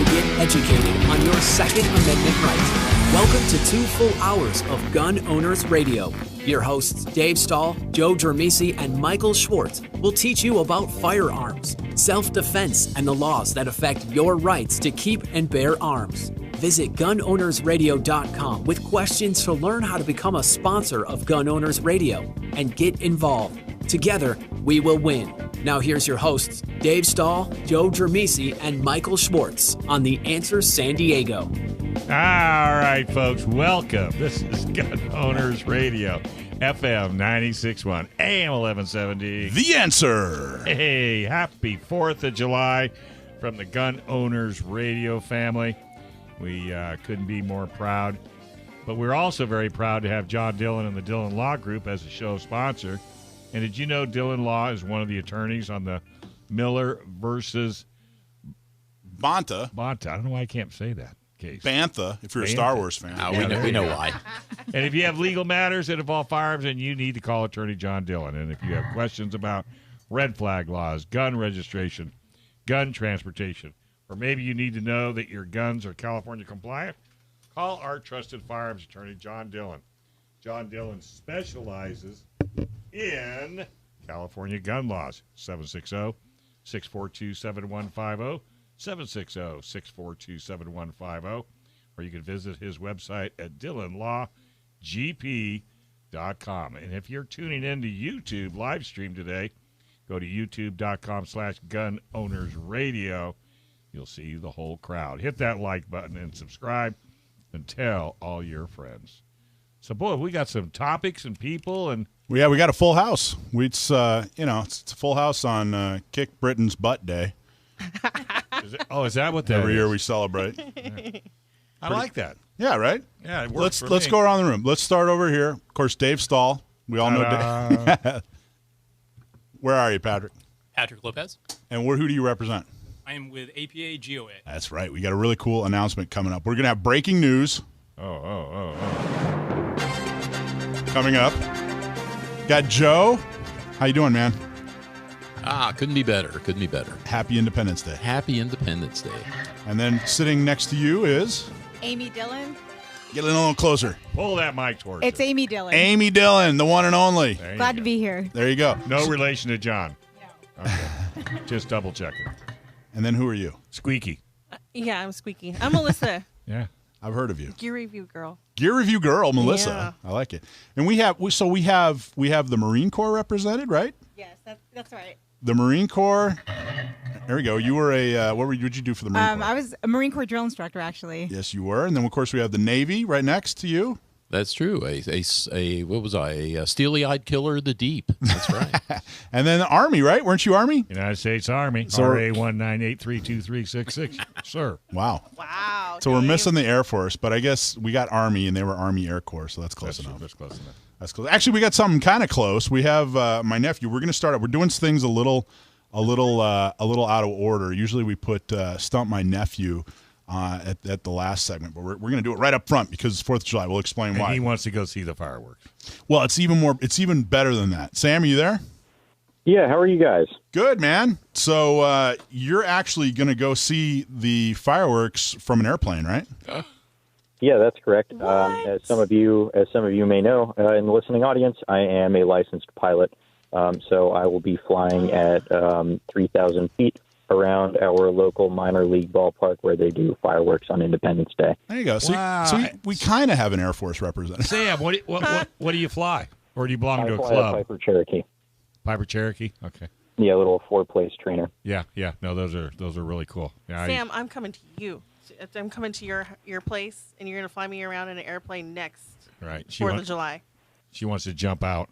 to get educated on your Second Amendment rights. Welcome to 2 full hours of Gun Owners Radio. Your hosts, Dave Stahl, Joe Germisi, and Michael Schwartz will teach you about firearms, self-defense, and the laws that affect your rights to keep and bear arms. Visit gunownersradio.com with questions to learn how to become a sponsor of Gun Owners Radio and get involved. Together, we will win. Now here's your hosts, Dave Stahl, Joe Germisi, and Michael Schwartz on The Answer San Diego. All right, folks, welcome. This is Gun Owners Radio, FM 96.1, AM 1170. The Answer. Hey, happy 4th of July from the Gun Owners Radio family. We couldn't be more proud, but we're also very proud to have John Dillon and the Dillon Law Group as a show sponsor. And did you know Dillon Law is one of the attorneys on the Miller versus Bonta. I don't know why I can't say that case. Bantha, if you're a Star Wars fan. We know why. And if you have legal matters that involve firearms, then you need to call attorney John Dillon. And if you have questions about red flag laws, gun registration, gun transportation, or maybe you need to know that your guns are California compliant, call our trusted firearms attorney, John Dillon. John Dillon specializes in California gun laws. 760-642-7150, 760-642-7150, or you can visit his website at DillonLawGP.com. And if you're tuning in to YouTube live stream today, go to youtube.com/gunownersradio. You'll see the whole crowd. Hit that like button and subscribe and tell all your friends. So, boy, we got some topics and people, and we got a full house. It's a full house on Kick Britain's Butt Day. Is that what that Every is? year we celebrate. Yeah. I like that. Yeah, right? Yeah, it works Let's for me. go around the room. Let's start over here. Of course, Dave Stahl. We all know Dave. Where are you, Patrick? Patrick Lopez. And who do you represent? I am with APAGOA. That's right. We got a really cool announcement coming up. We're going to have breaking news. Coming up. Got Joe. How you doing, man? Couldn't be better. Happy Independence Day. Happy Independence Day. And then sitting next to you is Amy Dillon. Get a little closer. Pull that mic towards It's it. Amy Dillon. Amy Dillon, the one and only. Glad to be here. There you go. No relation to John. No. Okay. Just double checking. And then who are you? Squeaky. Yeah, I'm Squeaky. I'm Melissa. Yeah. I've heard of you. Gear review girl. Gear review girl, Melissa. Yeah. I like it. And we have the Marine Corps represented, right? Yes, that's right. The Marine Corps. There we go. You were what'd you do for the Marine Corps? I was a Marine Corps drill instructor, actually. Yes, you were. And then of course we have the Navy right next to you. That's true. A steely-eyed killer of the deep. That's right. And then the Army, right? Weren't you Army? United States Army. So- RA198323666. Sir. Wow. Wow. So we're missing the Air Force, but I guess we got Army and they were Army Air Corps, so that's close enough. That's close enough. That's close. Actually, we got something kind of close. We have my nephew. We're going to start up. We're doing things a little out of order. Usually we put Stump My Nephew at the last segment, but we're going to do it right up front because it's 4th of July. We'll explain why. And he wants to go see the fireworks. Well, it's even better than that. Sam, are you there? Yeah, how are you guys? Good, man. So you're actually going to go see the fireworks from an airplane, right? Yeah, that's correct. As some of you may know, in the listening audience, I am a licensed pilot. So I will be flying at 3,000 feet around our local minor league ballpark where they do fireworks on Independence Day. There you go. Wow. So we kind of have an Air Force representative. Sam, what do you fly? Or do you belong to a I fly club? a Piper Cherokee. Piper Cherokee? Okay. Yeah, a little 4-place trainer. Yeah. No, those are really cool. Yeah, Sam, I'm coming to you. I'm coming to your place, and you're going to fly me around in an airplane next right. 4th of July. She wants to jump out.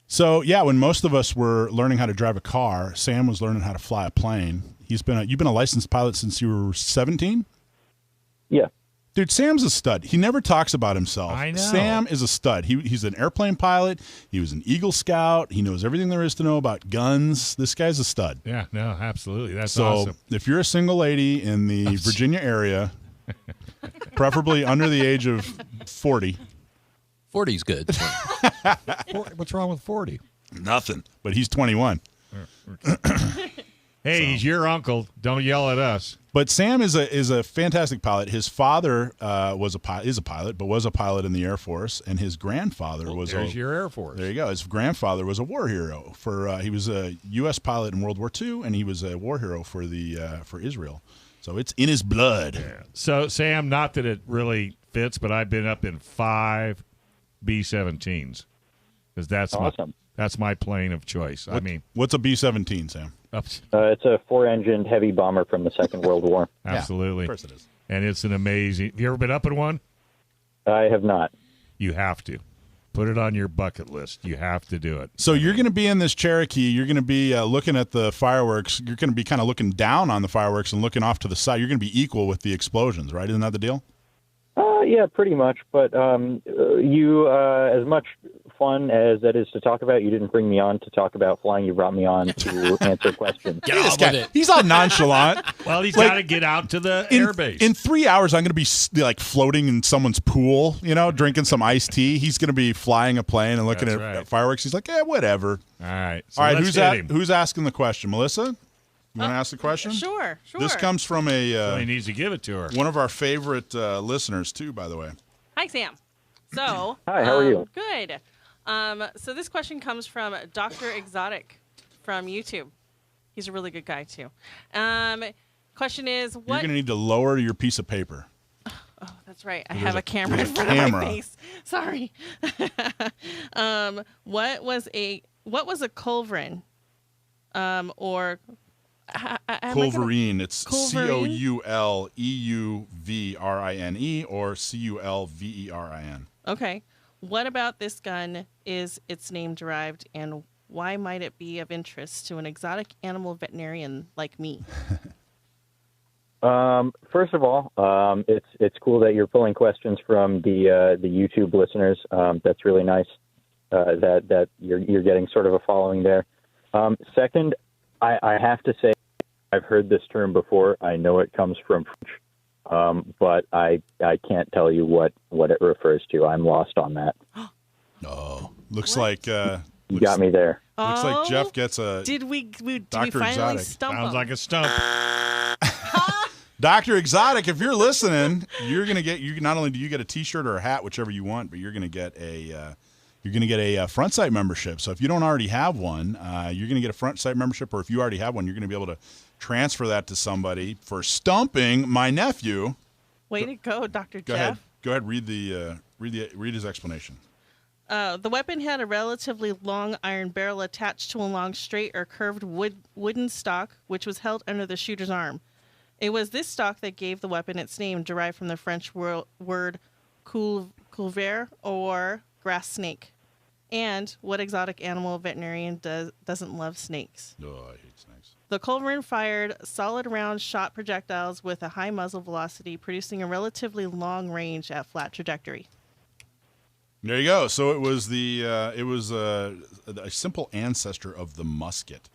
So yeah, when most of us were learning how to drive a car, Sam was learning how to fly a plane. You've been a licensed pilot since you were 17? Yeah. Dude, Sam's a stud. He never talks about himself. I know. Sam is a stud. He's an airplane pilot. He was an Eagle Scout. He knows everything there is to know about guns. This guy's a stud. Yeah, no, absolutely. That's so awesome. if you're a single lady in the Virginia area, preferably under the age of 40. 40's good. What's wrong with 40? Nothing. But he's 21. Hey, he's your uncle. Don't yell at us. But Sam is a fantastic pilot. His father is a pilot, but was a pilot in the Air Force, and his grandfather was There's your Air Force. There you go. His grandfather was a war hero he was a U.S. pilot in World War II, and he was a war hero for Israel. So it's in his blood. Yeah. So, Sam, not that it really fits, but I've been up in 5 B-17s because that's awesome. That's my plane of choice. What's a B-17, Sam? It's a 4-engined heavy bomber from the Second World War. Absolutely. Yeah, of course it is. And it's an amazing. Have you ever been up in one? I have not. You have to. Put it on your bucket list. You have to do it. So you're going to be in this Cherokee. You're going to be looking at the fireworks. You're going to be kind of looking down on the fireworks and looking off to the side. You're going to be equal with the explosions, right? Isn't that the deal? Yeah, pretty much. But you, as much fun as that is to talk about, you didn't bring me on to talk about flying. You brought me on to answer questions. Get on with it. He's all nonchalant. Well, he's got to get out to the airbase. In 3 hours, I'm going to be like floating in someone's pool, drinking some iced tea. He's going to be flying a plane and looking at fireworks. He's like, whatever. All right. So all right, who's asking the question? Melissa? You want to ask the question? Sure. This comes from he needs to give it to her. One of our favorite listeners, too, by the way. Hi, Sam. So, hi, how are you? Good. So this question comes from Dr. Exotic from YouTube. He's a really good guy, too. Question is, what... You're going to need to lower your piece of paper. Oh, that's right. I have a camera in front of my face. Sorry. What was a culverin? Or... Culverin. It's Culverin? Couleuvrin or Culverin. Okay. What about this gun is its name derived, and why might it be of interest to an exotic animal veterinarian like me? First of all, it's cool that you're pulling questions from the YouTube listeners. That's really nice. That you're getting sort of a following there. Second, I have to say, I've heard this term before. I know it comes from French, but I can't tell you what it refers to. I'm lost on that. Looks like you got me there. Looks like Jeff gets a. Did we finally Exotic. stump Sounds him? like a stump. Dr. Exotic, if you're listening, you're gonna get. You not only do you get a T-shirt or a hat, whichever you want, but you're gonna get a. You're going to get a front site membership. So if you don't already have one, you're going to get a front site membership. Or if you already have one, you're going to be able to transfer that to somebody for stumping my nephew. Way to go, Dr. Go Jeff. ahead. Go ahead. Read his explanation. The weapon had a relatively long iron barrel attached to a long, straight or curved wooden stock, which was held under the shooter's arm. It was this stock that gave the weapon its name, derived from the French word culver, or grass snake. And what exotic animal veterinarian doesn't love snakes? Oh, I hate snakes. The culverin fired solid round shot projectiles with a high muzzle velocity, producing a relatively long range at flat trajectory. There you go. So it was a simple ancestor of the musket,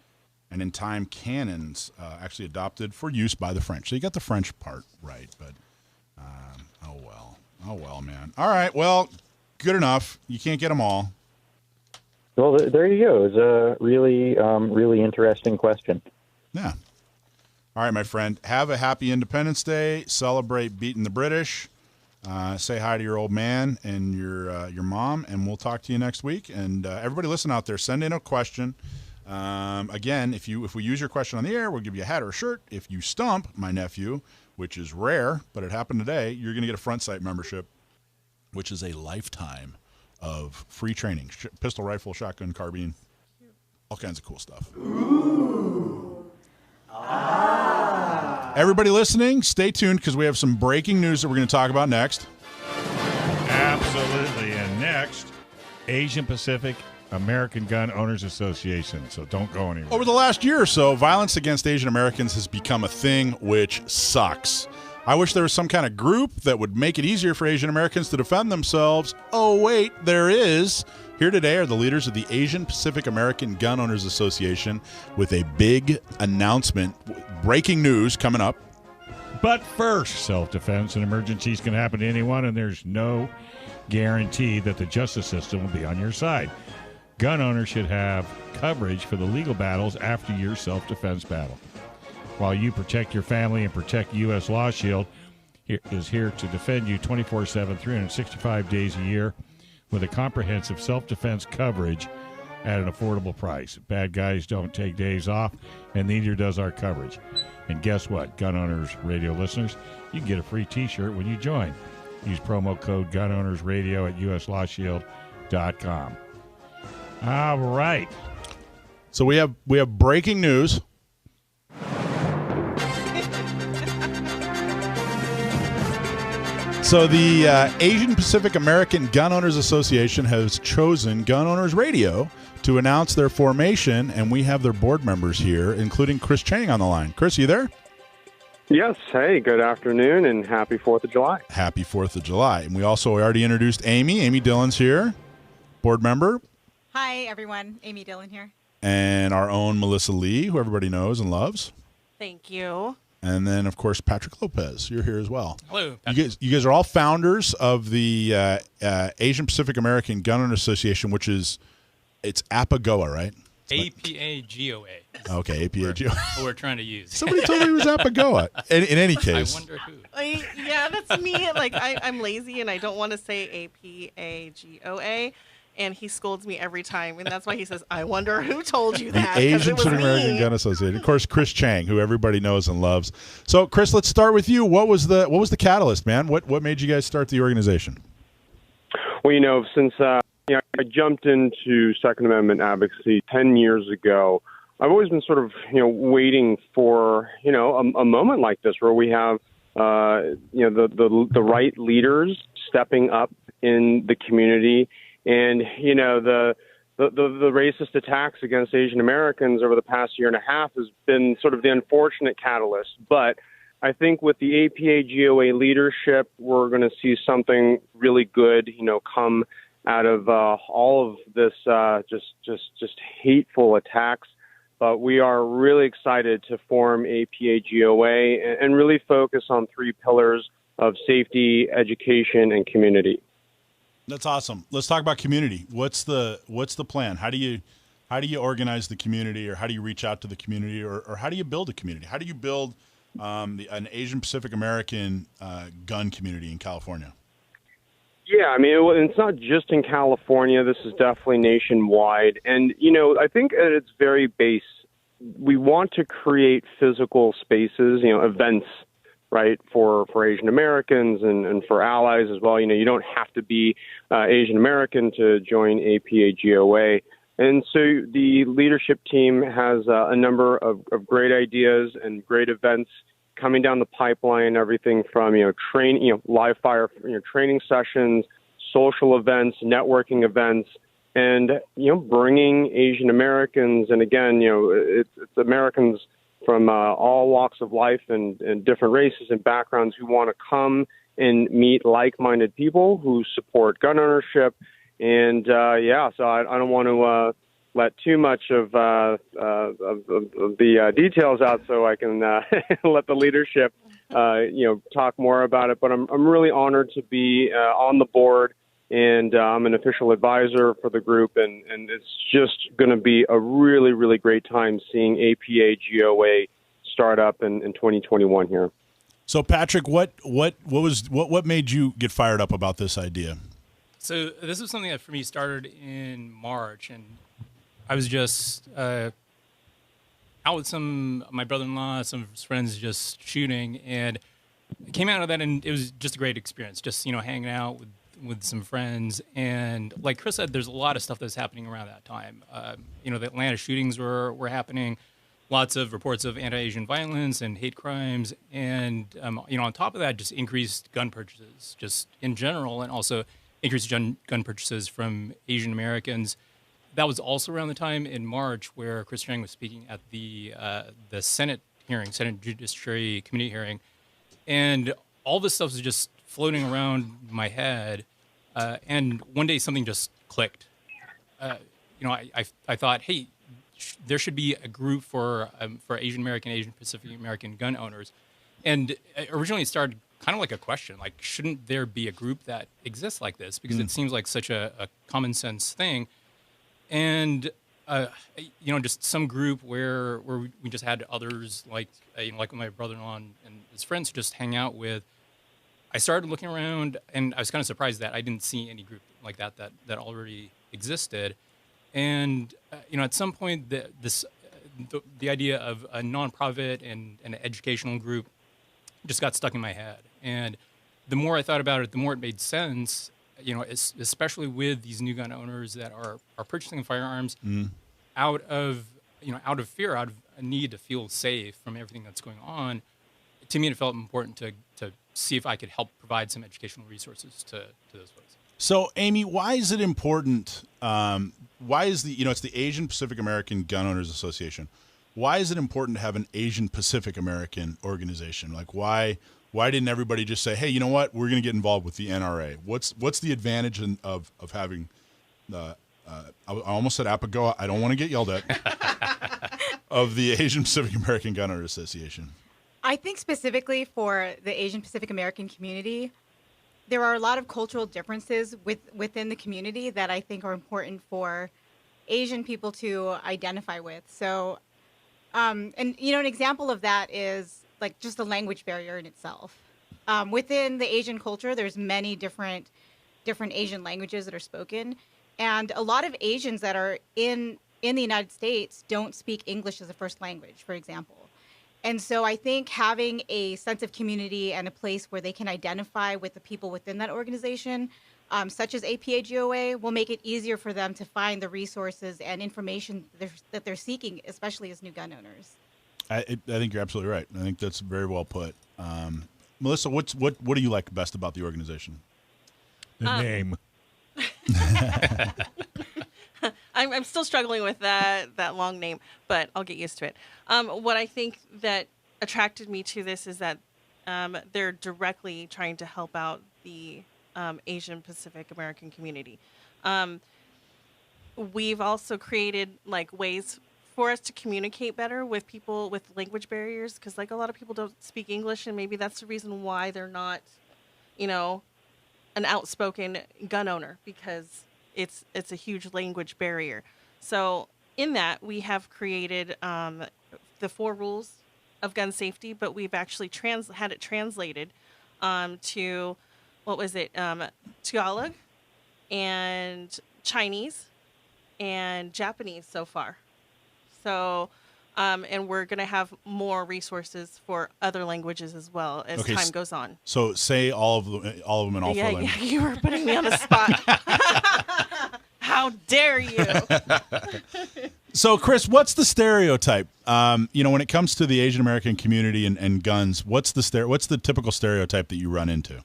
and in time cannons actually adopted for use by the French. So you got the French part right, but oh well, man. All right, well. Good enough. You can't get them all. Well, there you go. It's a really interesting question. Yeah. All right, my friend. Have a happy Independence Day. Celebrate beating the British. Say hi to your old man and your mom, and we'll talk to you next week. And everybody listen out there, send in a question. Again, if we use your question on the air, we'll give you a hat or a shirt. If you stump my nephew, which is rare, but it happened today, you're going to get a front site membership, which is a lifetime of free training. Pistol, rifle, shotgun, carbine, all kinds of cool stuff. Everybody listening, stay tuned because we have some breaking news that we're going to talk about next. Absolutely. And next, Asian Pacific American Gun Owners Association. So don't go anywhere. Over the last year or so, violence against Asian Americans has become a thing, which sucks. I wish there was some kind of group that would make it easier for Asian Americans to defend themselves. Oh, wait, there is. Here today are the leaders of the Asian Pacific American Gun Owners Association with a big announcement. Breaking news coming up. But first, self-defense and emergencies can happen to anyone, and there's no guarantee that the justice system will be on your side. Gun owners should have coverage for the legal battles after your self-defense battle. while you protect your family and protect U.S. Law Shield is here to defend you 24/7, 365 days a year with a comprehensive self-defense coverage at an affordable price. Bad guys don't take days off, and neither does our coverage. And guess what, Gun Owners Radio listeners? You can get a free T-shirt when you join. Use promo code GunOwnersRadio at uslawshield.com. All right. So we have breaking news. So the Asian Pacific American Gun Owners Association has chosen Gun Owners Radio to announce their formation, and we have their board members here, including Chris Cheng on the line. Chris, you there? Yes. Hey, good afternoon, and happy 4th of July. Happy 4th of July. And we also already introduced Amy. Amy Dillon's here, board member. Hi, everyone. Amy Dillon here. And our own Melissa Lee, who everybody knows and loves. Thank you. And then, of course, Patrick Lopez. You're here as well. Hello, You guys are all founders of the Asian Pacific American Gun Owners Association, which is, it's APAGOA, right? APAGOA. Okay, APAGOA. What we're trying to use. Somebody told me it was APAGOA. In any case. I wonder who. Yeah, that's me. Like, I'm lazy and I don't want to say APAGOA. And he scolds me every time, and that's why he says, "I wonder who told you that." The Asian Pacific American Gun Association, of course, Chris Cheng, who everybody knows and loves. So, Chris, let's start with you. What was the catalyst, man? What made you guys start the organization? Well, since I jumped into Second Amendment advocacy 10 years ago, I've always been sort of waiting for a moment like this where we have the right leaders stepping up in the community. And, the racist attacks against Asian Americans over the past year and a half has been sort of the unfortunate catalyst. But I think with the APAGOA leadership, we're going to see something really good, come out of all of this just hateful attacks. But we are really excited to form APAGOA and really focus on 3 pillars of safety, education, and community. That's awesome. Let's talk about community. What's the plan? How do you organize the community, or how do you reach out to the community, or how do you build a community? How do you build an Asian Pacific American gun community in California? Yeah, I mean, it's not just in California. This is definitely nationwide. And, I think at its very base, we want to create physical spaces, events, right, for Asian Americans and for allies as well. You don't have to be Asian American to join APAGOA. And so the leadership team has a number of great ideas and great events coming down the pipeline, everything from, live fire, training sessions, social events, networking events, and, bringing Asian Americans. And again, it's Americans from all walks of life and different races and backgrounds who want to come and meet like-minded people who support gun ownership. And, so I don't want to let too much of the details out so I can let the leadership, talk more about it. But I'm really honored to be on the board, and I'm an official advisor for the group, and it's just going to be a really, really great time seeing APAGOA start up in 2021 here. So, Patrick, what made you get fired up about this idea? So this is something that for me started in March, and I was just out with my brother-in-law, some of his friends, just shooting, and it came out of that, and it was just a great experience, just hanging out with some friends. And like Chris said, there's a lot of stuff that's happening around that time. The Atlanta shootings were happening, lots of reports of anti-Asian violence and hate crimes, and on top of that, just increased gun purchases, just in general, and also increased gun purchases from Asian Americans. That was also around the time in March where Chris Cheng was speaking at the Senate hearing, Senate Judiciary Committee hearing, and all this stuff was just floating around my head. And one day something just clicked. I thought, hey, there should be a group for Asian American, Asian Pacific American gun owners. And originally it started kind of like a question, like, shouldn't there be a group that exists like this? Because it seems like such a common sense thing. And just some group where we just had others like like my brother-in-law and his friends to just hang out with. I started looking around, and I was kind of surprised that I didn't see any group like that already existed. And at some point, the idea of a nonprofit and an educational group just got stuck in my head. And the more I thought about it, the more it made sense. Especially with these new gun owners that are purchasing firearms out of fear, out of a need to feel safe from everything that's going on. To me, it felt important to see if I could help provide some educational resources to those folks. So, Amy, why is it important? Why is it's the Asian Pacific American Gun Owners Association. Why is it important to have an Asian Pacific American organization? Like, why didn't everybody just say, hey, you know what, we're going to get involved with the NRA? What's the advantage of having the I almost said APAGOA. I don't want to get yelled at. Of the Asian Pacific American Gun Owners Association. I think specifically for the Asian Pacific American community, there are a lot of cultural differences within the community that I think are important for Asian people to identify with. So, an example of that is like just the language barrier in itself. Within the Asian culture, there's many different Asian languages that are spoken, and a lot of Asians that are in the United States don't speak English as a first language, for example. And so I think having a sense of community and a place where they can identify with the people within that organization, such as APAGOA, will make it easier for them to find the resources and information that they're seeking, especially as new gun owners. I think you're absolutely right. I think that's very well put. Melissa, what do you like best about the organization? The name. I'm still struggling with that long name, but I'll get used to it. What I think that attracted me to this is that they're directly trying to help out the Asian Pacific American community. We've also created like ways for us to communicate better with people with language barriers, because like a lot of people don't speak English, and maybe that's the reason why they're not, an outspoken gun owner, because it's a huge language barrier. So in that, we have created the 4 rules of gun safety, but we've actually had it translated to, Tagalog and Chinese and Japanese so far. So, and we're going to have more resources for other languages as well as time goes on. So say all of them in all 4 languages. Yeah, you were putting me on the spot. How dare you? So, Chris, what's the stereotype? When it comes to the Asian American community and guns, what's the typical stereotype that you run into?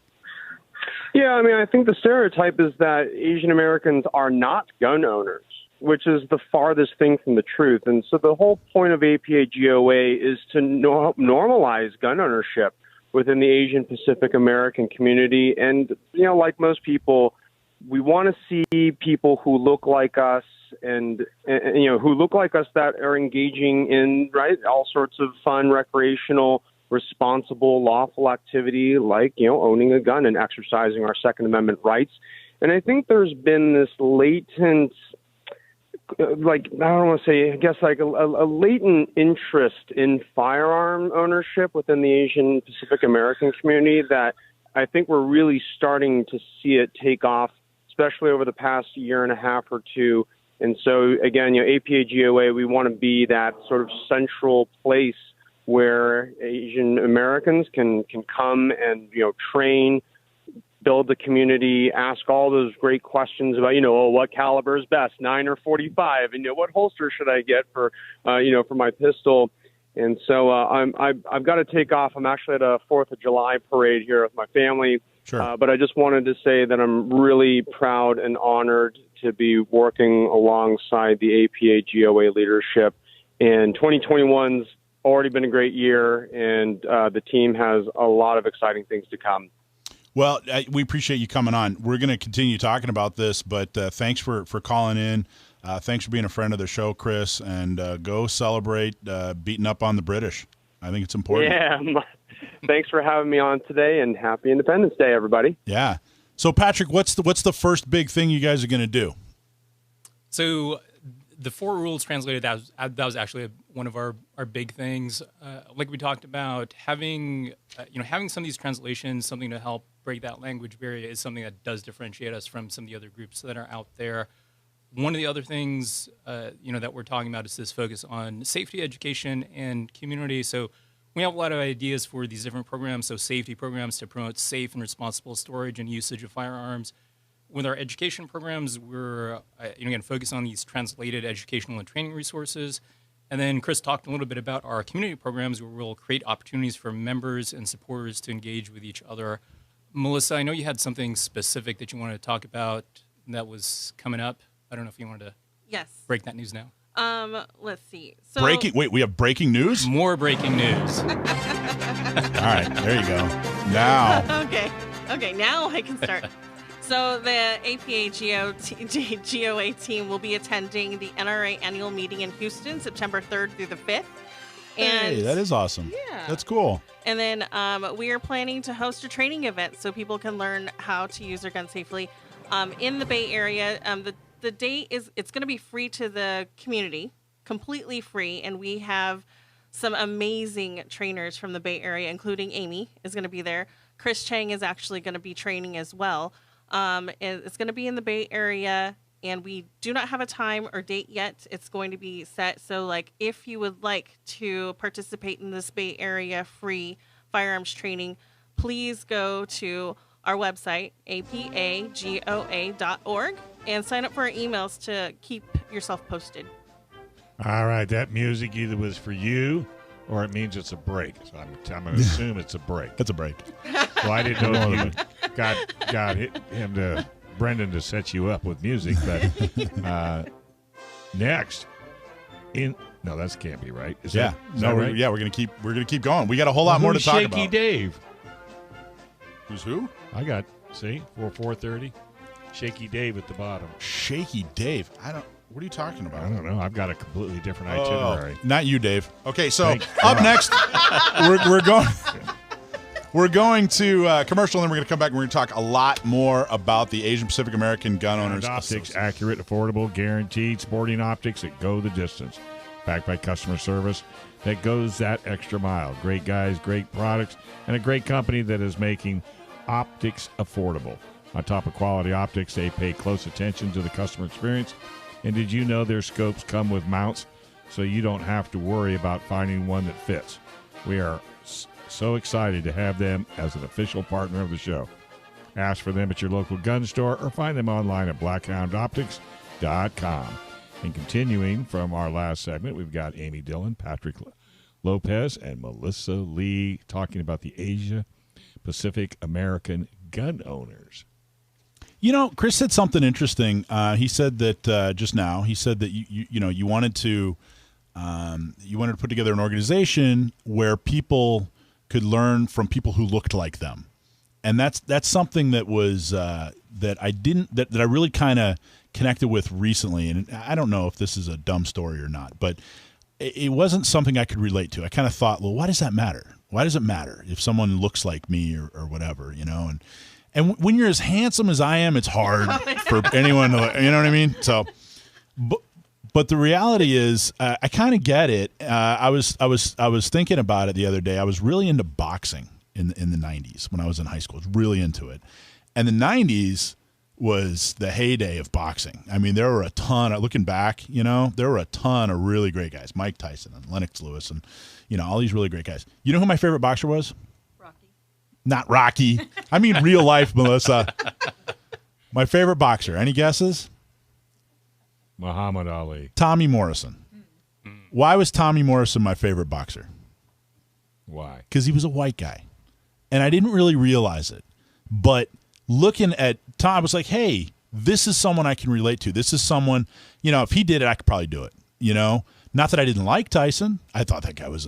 Yeah, I mean, I think the stereotype is that Asian Americans are not gun owners, which is the farthest thing from the truth. And so the whole point of APAGOA is to normalize gun ownership within the Asian Pacific American community. And, like most people, we want to see people who look like us and who look like us that are engaging in, all sorts of fun, recreational, responsible, lawful activity like, owning a gun and exercising our Second Amendment rights. And I think there's been this latent, a latent interest in firearm ownership within the Asian Pacific American community that I think we're really starting to see it take off, especially over the past year and a half or two. And so, again, APAGOA, we want to be that sort of central place where Asian Americans can come and, train, build the community, ask all those great questions about, what caliber is best, 9 or 45, and what holster should I get for my pistol. And so I've got to take off. I'm actually at a 4th of July parade here with my family. Sure. But I just wanted to say that I'm really proud and honored to be working alongside the APAGOA leadership. And 2021's already been a great year, and the team has a lot of exciting things to come. Well, we appreciate you coming on. We're going to continue talking about this, but thanks for calling in. Thanks for being a friend of the show, Chris, and go celebrate beating up on the British. I think it's important. Yeah. Thanks for having me on today, and happy Independence Day, everybody. Yeah. So, Patrick, what's the first big thing you guys are going to do? So the 4 rules translated, that was actually one of our big things. Like we talked about, having some of these translations, something to help break that language barrier is something that does differentiate us from some of the other groups that are out there. One of the other things, that we're talking about is this focus on safety education and community. So we have a lot of ideas for these different programs. So safety programs to promote safe and responsible storage and usage of firearms. With our education programs, we're again focused on these translated educational and training resources. And then Chris talked a little bit about our community programs, where we'll create opportunities for members and supporters to engage with each other. Melissa, I know you had something specific that you wanted to talk about that was coming up. I don't know if you wanted to break that news now. Let's see. So Breaking. Wait, we have breaking news. More breaking news. All right, there you go. Now. Okay. Now I can start. So the APAGOA team will be attending the NRA annual meeting in Houston, September 3rd through the 5th. And Hey, that is awesome. Yeah. That's cool. And then we are planning to host a training event so people can learn how to use their gun safely in the Bay Area. The date it's going to be free to the community, completely free, and we have some amazing trainers from the Bay Area, including Amy is going to be there. Chris Cheng is actually going to be training as well. It's going to be in the Bay Area, and we do not have a time or date yet. It's going to be set. So, if you would like to participate in this Bay Area free firearms training, please go to our website, apagoa.org, and sign up for our emails to keep yourself posted. All right, that music either was for you or it means it's a break. So I'm going to assume it's a break. It's a break. Well, I didn't know if you got Brendan to set you up with music, but next no, that can't be right. Is that right? We're gonna keep going. We got a whole lot more to talk about. Shakey Dave. Who's who? I got 4:30. Shakey Dave at the bottom. Shakey Dave. What are you talking about? I don't know. I've got a completely different itinerary. Not you, Dave. Okay, so up next, we're going to commercial, and then we're going to come back and we're going to talk a lot more about the Asian Pacific American Gun Owners Optics, accurate, affordable, guaranteed sporting optics that go the distance. Backed by customer service that goes that extra mile. Great guys, great products, and a great company that is making optics affordable. On top of quality optics, they pay close attention to the customer experience. And did you know their scopes come with mounts, so you don't have to worry about finding one that fits? We are so excited to have them as an official partner of the show. Ask for them at your local gun store or find them online at blackhoundoptics.com. And continuing from our last segment, we've got Amy Dillon, Patrick Lopez, and Melissa Lee talking about the Asia Pacific American gun owners. Chris said something interesting. He said that just now. He said that you wanted to put together an organization where people could learn from people who looked like them, and that's something that was that I really kind of connected with recently. And I don't know if this is a dumb story or not, but it wasn't something I could relate to. I kind of thought, well, why does that matter? Why does it matter if someone looks like me or whatever, And when you're as handsome as I am, it's hard for anyone to, you know what I mean? So, but the reality is, I kind of get it. I was thinking about it the other day. I was really into boxing in the 90s when I was in high school. I was really into it, and the 90s was the heyday of boxing. I mean, there were a ton. Looking back, there were a ton of really great guys: Mike Tyson and Lennox Lewis, and all these really great guys. You know who my favorite boxer was? Not Rocky. I mean real life, Melissa. My favorite boxer. Any guesses? Muhammad Ali. Tommy Morrison. Why was Tommy Morrison my favorite boxer? Why? Because he was a white guy. And I didn't really realize it. But looking at Tom, I was like, hey, this is someone I can relate to. This is someone, if he did it, I could probably do it. Not that I didn't like Tyson. I thought that guy was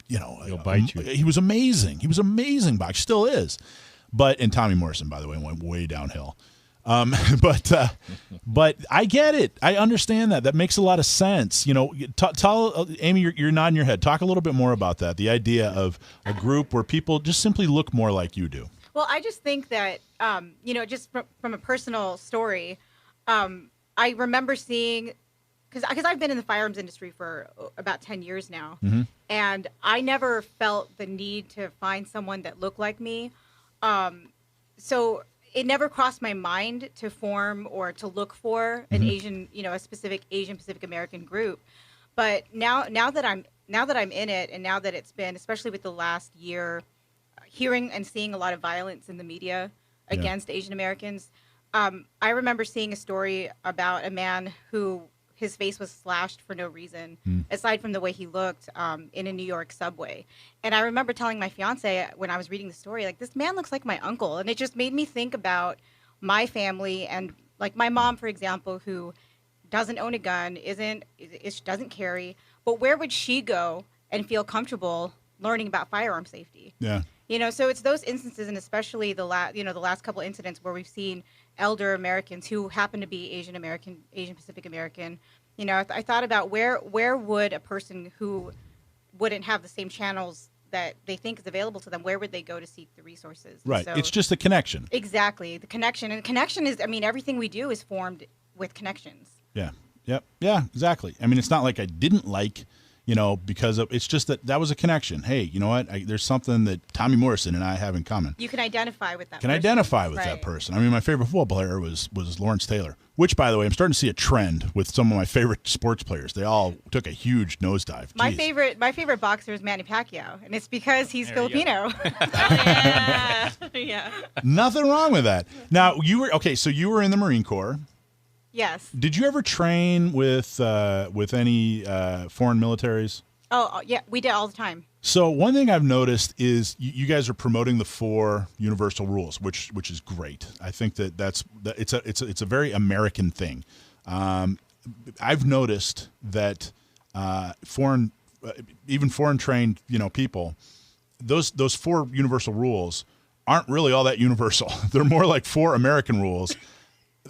he'll bite you. He was amazing. He was amazing boxer, still is. And Tommy Morrison, by the way, went way downhill. But I get it. I understand that. That makes a lot of sense. Tell Amy, you're nodding your head. Talk a little bit more about that. The idea of a group where people just simply look more like you do. Well, I just think that, just from a personal story, I remember seeing, because I've been in the firearms industry for about 10 years now, and I never felt the need to find someone that looked like me. So it never crossed my mind to form or to look for an Asian, a specific Asian Pacific American group. But now that I'm in it, and now that it's been, especially with the last year, hearing and seeing a lot of violence in the media against Asian Americans, I remember seeing a story about a man who his face was slashed for no reason, aside from the way he looked, in a New York subway. And I remember telling my fiance when I was reading the story, like, this man looks like my uncle. And it just made me think about my family and, like, my mom, for example, who doesn't own a gun, doesn't carry, but where would she go and feel comfortable learning about firearm safety? Yeah. So it's those instances, and especially the last couple incidents where we've seen elder Americans who happen to be Asian Pacific American. I thought about where would a person who wouldn't have the same channels that they think is available to them, where would they go to seek the resources? Right. So, it's just a connection. Exactly. The connection. And connection is, everything we do is formed with connections. Yeah. Yep. Yeah, exactly. I mean, it's not like I didn't like, because it's just that was a connection. Hey, you know what? There's something that Tommy Morrison and I have in common. You can identify with that that person. I mean, my favorite football player was Lawrence Taylor, which, by the way, I'm starting to see a trend with some of my favorite sports players. They all took a huge nosedive. My favorite boxer is Manny Pacquiao, and it's because he's Filipino. Yeah. Nothing wrong with that. Now, so you were in the Marine Corps. Yes. Did you ever train with any foreign militaries? Oh, yeah, we did all the time. So one thing I've noticed is you guys are promoting the 4 universal rules, which is great. I think it's a very American thing. I've noticed that even foreign trained people, those 4 universal rules aren't really all that universal. They're more like 4 American rules.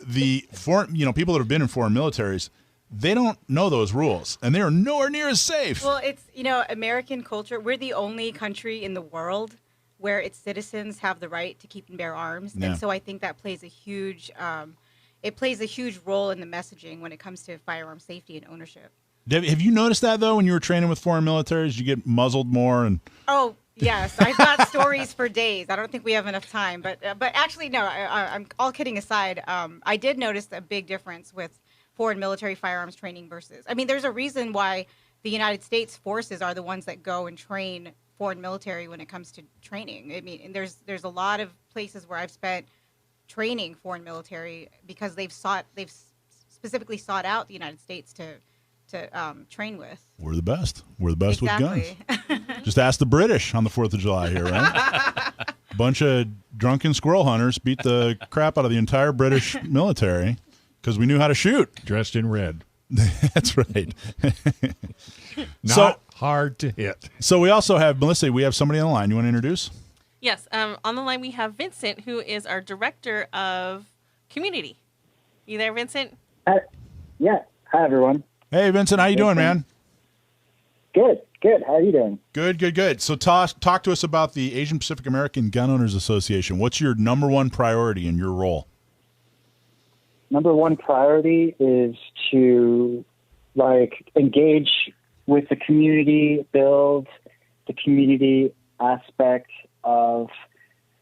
The foreign, people that have been in foreign militaries, they don't know those rules, and they are nowhere near as safe. Well, it's, American culture. We're the only country in the world where its citizens have the right to keep and bear arms, and so I think that plays a huge, role in the messaging when it comes to firearm safety and ownership. Have you noticed that though when you were training with foreign militaries, you get muzzled more and? Oh. Yes, I've got stories for days. I don't think we have enough time, but actually, no. I'm all kidding aside. I did notice a big difference with foreign military firearms training versus. There's a reason why the United States forces are the ones that go and train foreign military when it comes to training. And there's a lot of places where I've spent training foreign military because they've specifically sought out the United States to train with. We're the best. We're the best exactly. with guns. Just ask the British on the 4th of July here, right? Bunch of drunken squirrel hunters beat the crap out of the entire British military because we knew how to shoot. Dressed in red. That's right. Not hard to hit. So we also have, Melissa, we have somebody on the line. You want to introduce? Yes. On the line we have Vincent, who is our director of community. You there, Vincent? Yeah. Hi, everyone. Hey, Vincent, how you doing, man? Good. How are you doing? Good. So talk to us about the Asian Pacific American Gun Owners Association. What's your number one priority in your role? Number one priority is to engage with the community, build the community aspect of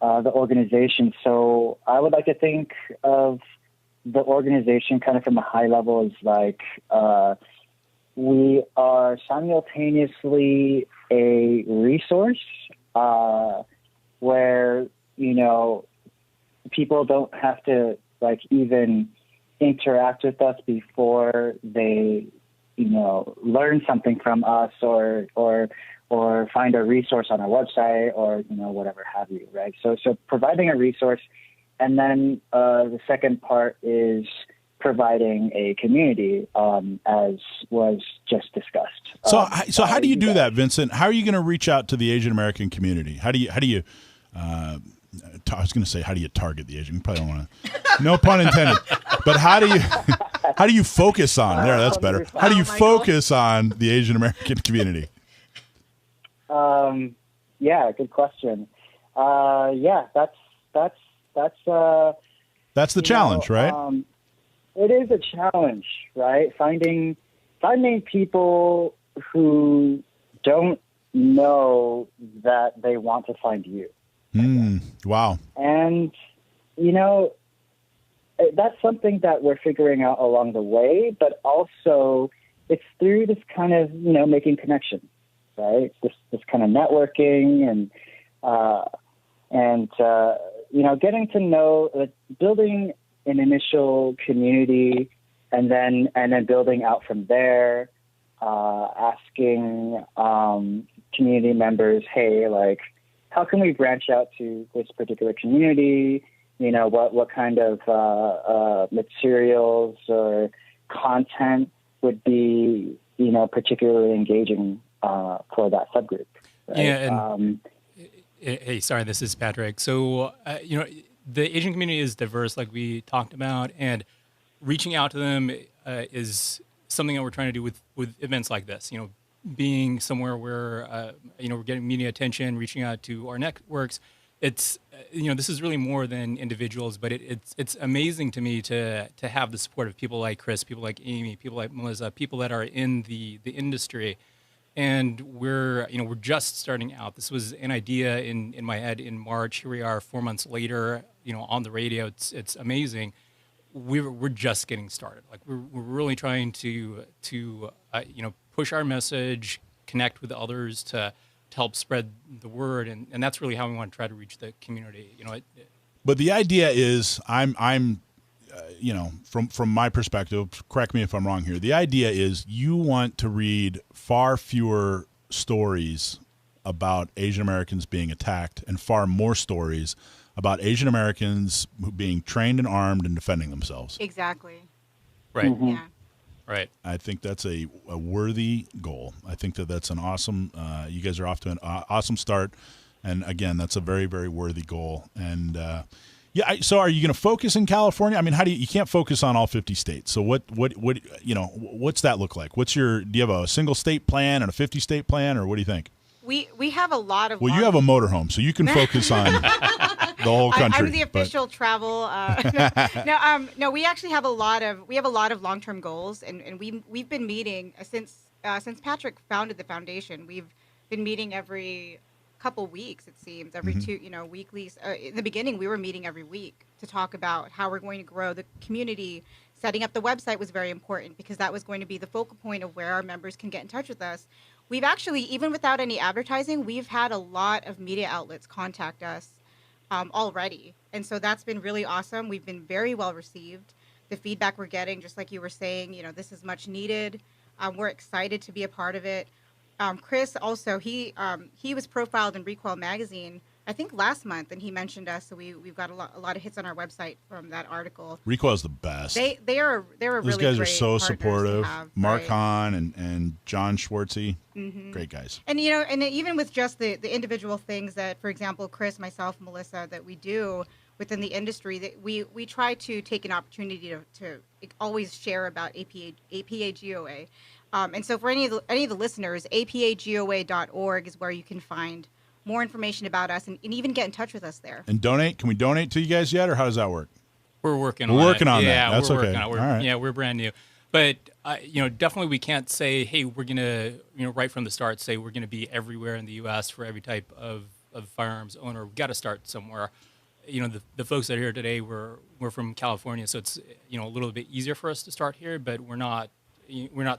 the organization. So I would like to think of the organization kind of from a high level as we are simultaneously a resource where, people don't have to even interact with us before they, learn something from us or find a resource on our website or, whatever have you, right? So providing a resource. And then the second part is providing a community, as was just discussed. So how do you do that, Vincent? How are you going to reach out to the Asian American community? How do you? I was going to say, how do you target the Asian? You probably don't want to. No pun intended. But how do you focus on? There, that's better. How do you focus on the Asian American community? Yeah, good question. That's the challenge, right? it is a challenge, right? Finding people who don't know that they want to find you. Wow. And, you know, that's something that we're figuring out along the way, but also it's through this kind of, you know, making connections, right? This kind of networking and you know, getting to know, building an initial community and then building out from there, asking community members, hey, like, how can we branch out to this particular community? You know, what kind of materials or content would be, you know, particularly engaging for that subgroup? Right? Yeah. And, hey, sorry, this is Patrick. So, you know, the Asian community is diverse, like we talked about, and reaching out to them is something that we're trying to do with events like this. You know, being somewhere where you know, we're getting media attention, reaching out to our networks. It's you know, this is really more than individuals, but it's amazing to me to have the support of people like Chris, people like Amy, people like Melissa, people that are in the industry. And we're just starting out. This was an idea in my head in March. Here we are 4 months later, you know, on the radio. It's amazing. We're just getting started. Like we're really trying to you know, push our message, connect with others to help spread the word, and that's really how we want to try to reach the community. You know, but the idea is, I'm you know, from my perspective, correct me if I'm wrong here, the idea is you want to read far fewer stories about Asian Americans being attacked and far more stories about Asian Americans being trained and armed and defending themselves. Exactly. right. Mm-hmm. Yeah. Right. I think that's a worthy goal. I think that's an awesome, you guys are off to an awesome start. And again, that's a very, very worthy goal. And, yeah. So, are you going to focus in California? I mean, how do you can't focus on all 50 states? So, what you know, what's that look like? Do you have a single state plan and a 50 state plan, or what do you think? We have a lot of. Well, you have a motorhome, so you can focus on the whole country. I'm the official travel. No. We actually have a lot of long-term goals, and we've been meeting since Patrick founded the foundation. We've been meeting every couple weeks, it seems, every two, you know, weekly. In the beginning, we were meeting every week to talk about how we're going to grow the community. Setting up the website was very important because that was going to be the focal point of where our members can get in touch with us. We've actually, even without any advertising, we've had a lot of media outlets contact us already. And so that's been really awesome. We've been very well received. The feedback we're getting, just like you were saying, you know, this is much needed. We're excited to be a part of it. Chris also, he was profiled in Recoil magazine, I think last month, and he mentioned us, so we've got a lot of hits on our website from that article. Recoil's the best. They're a Those really guys great are so supportive. Mark right? Hahn and John Schwartzy, great guys. And you know, and even with just the individual things that, for example, Chris, myself, Melissa, that we do within the industry, that we try to take an opportunity to always share about APAGOA. And so for any of the listeners, apagoa.org is where you can find more information about us and even get in touch with us there. And donate? Can we donate to you guys yet, or how does that work? We're working on that. Yeah, That's we're okay. working on it. All right. Yeah, we're brand new. But, you know, definitely we can't say, hey, we're going to, you know, right from the start say we're going to be everywhere in the U.S. for every type of firearms owner. We've got to start somewhere. You know, the folks that are here today, we're from California, so it's, you know, a little bit easier for us to start here, but we're not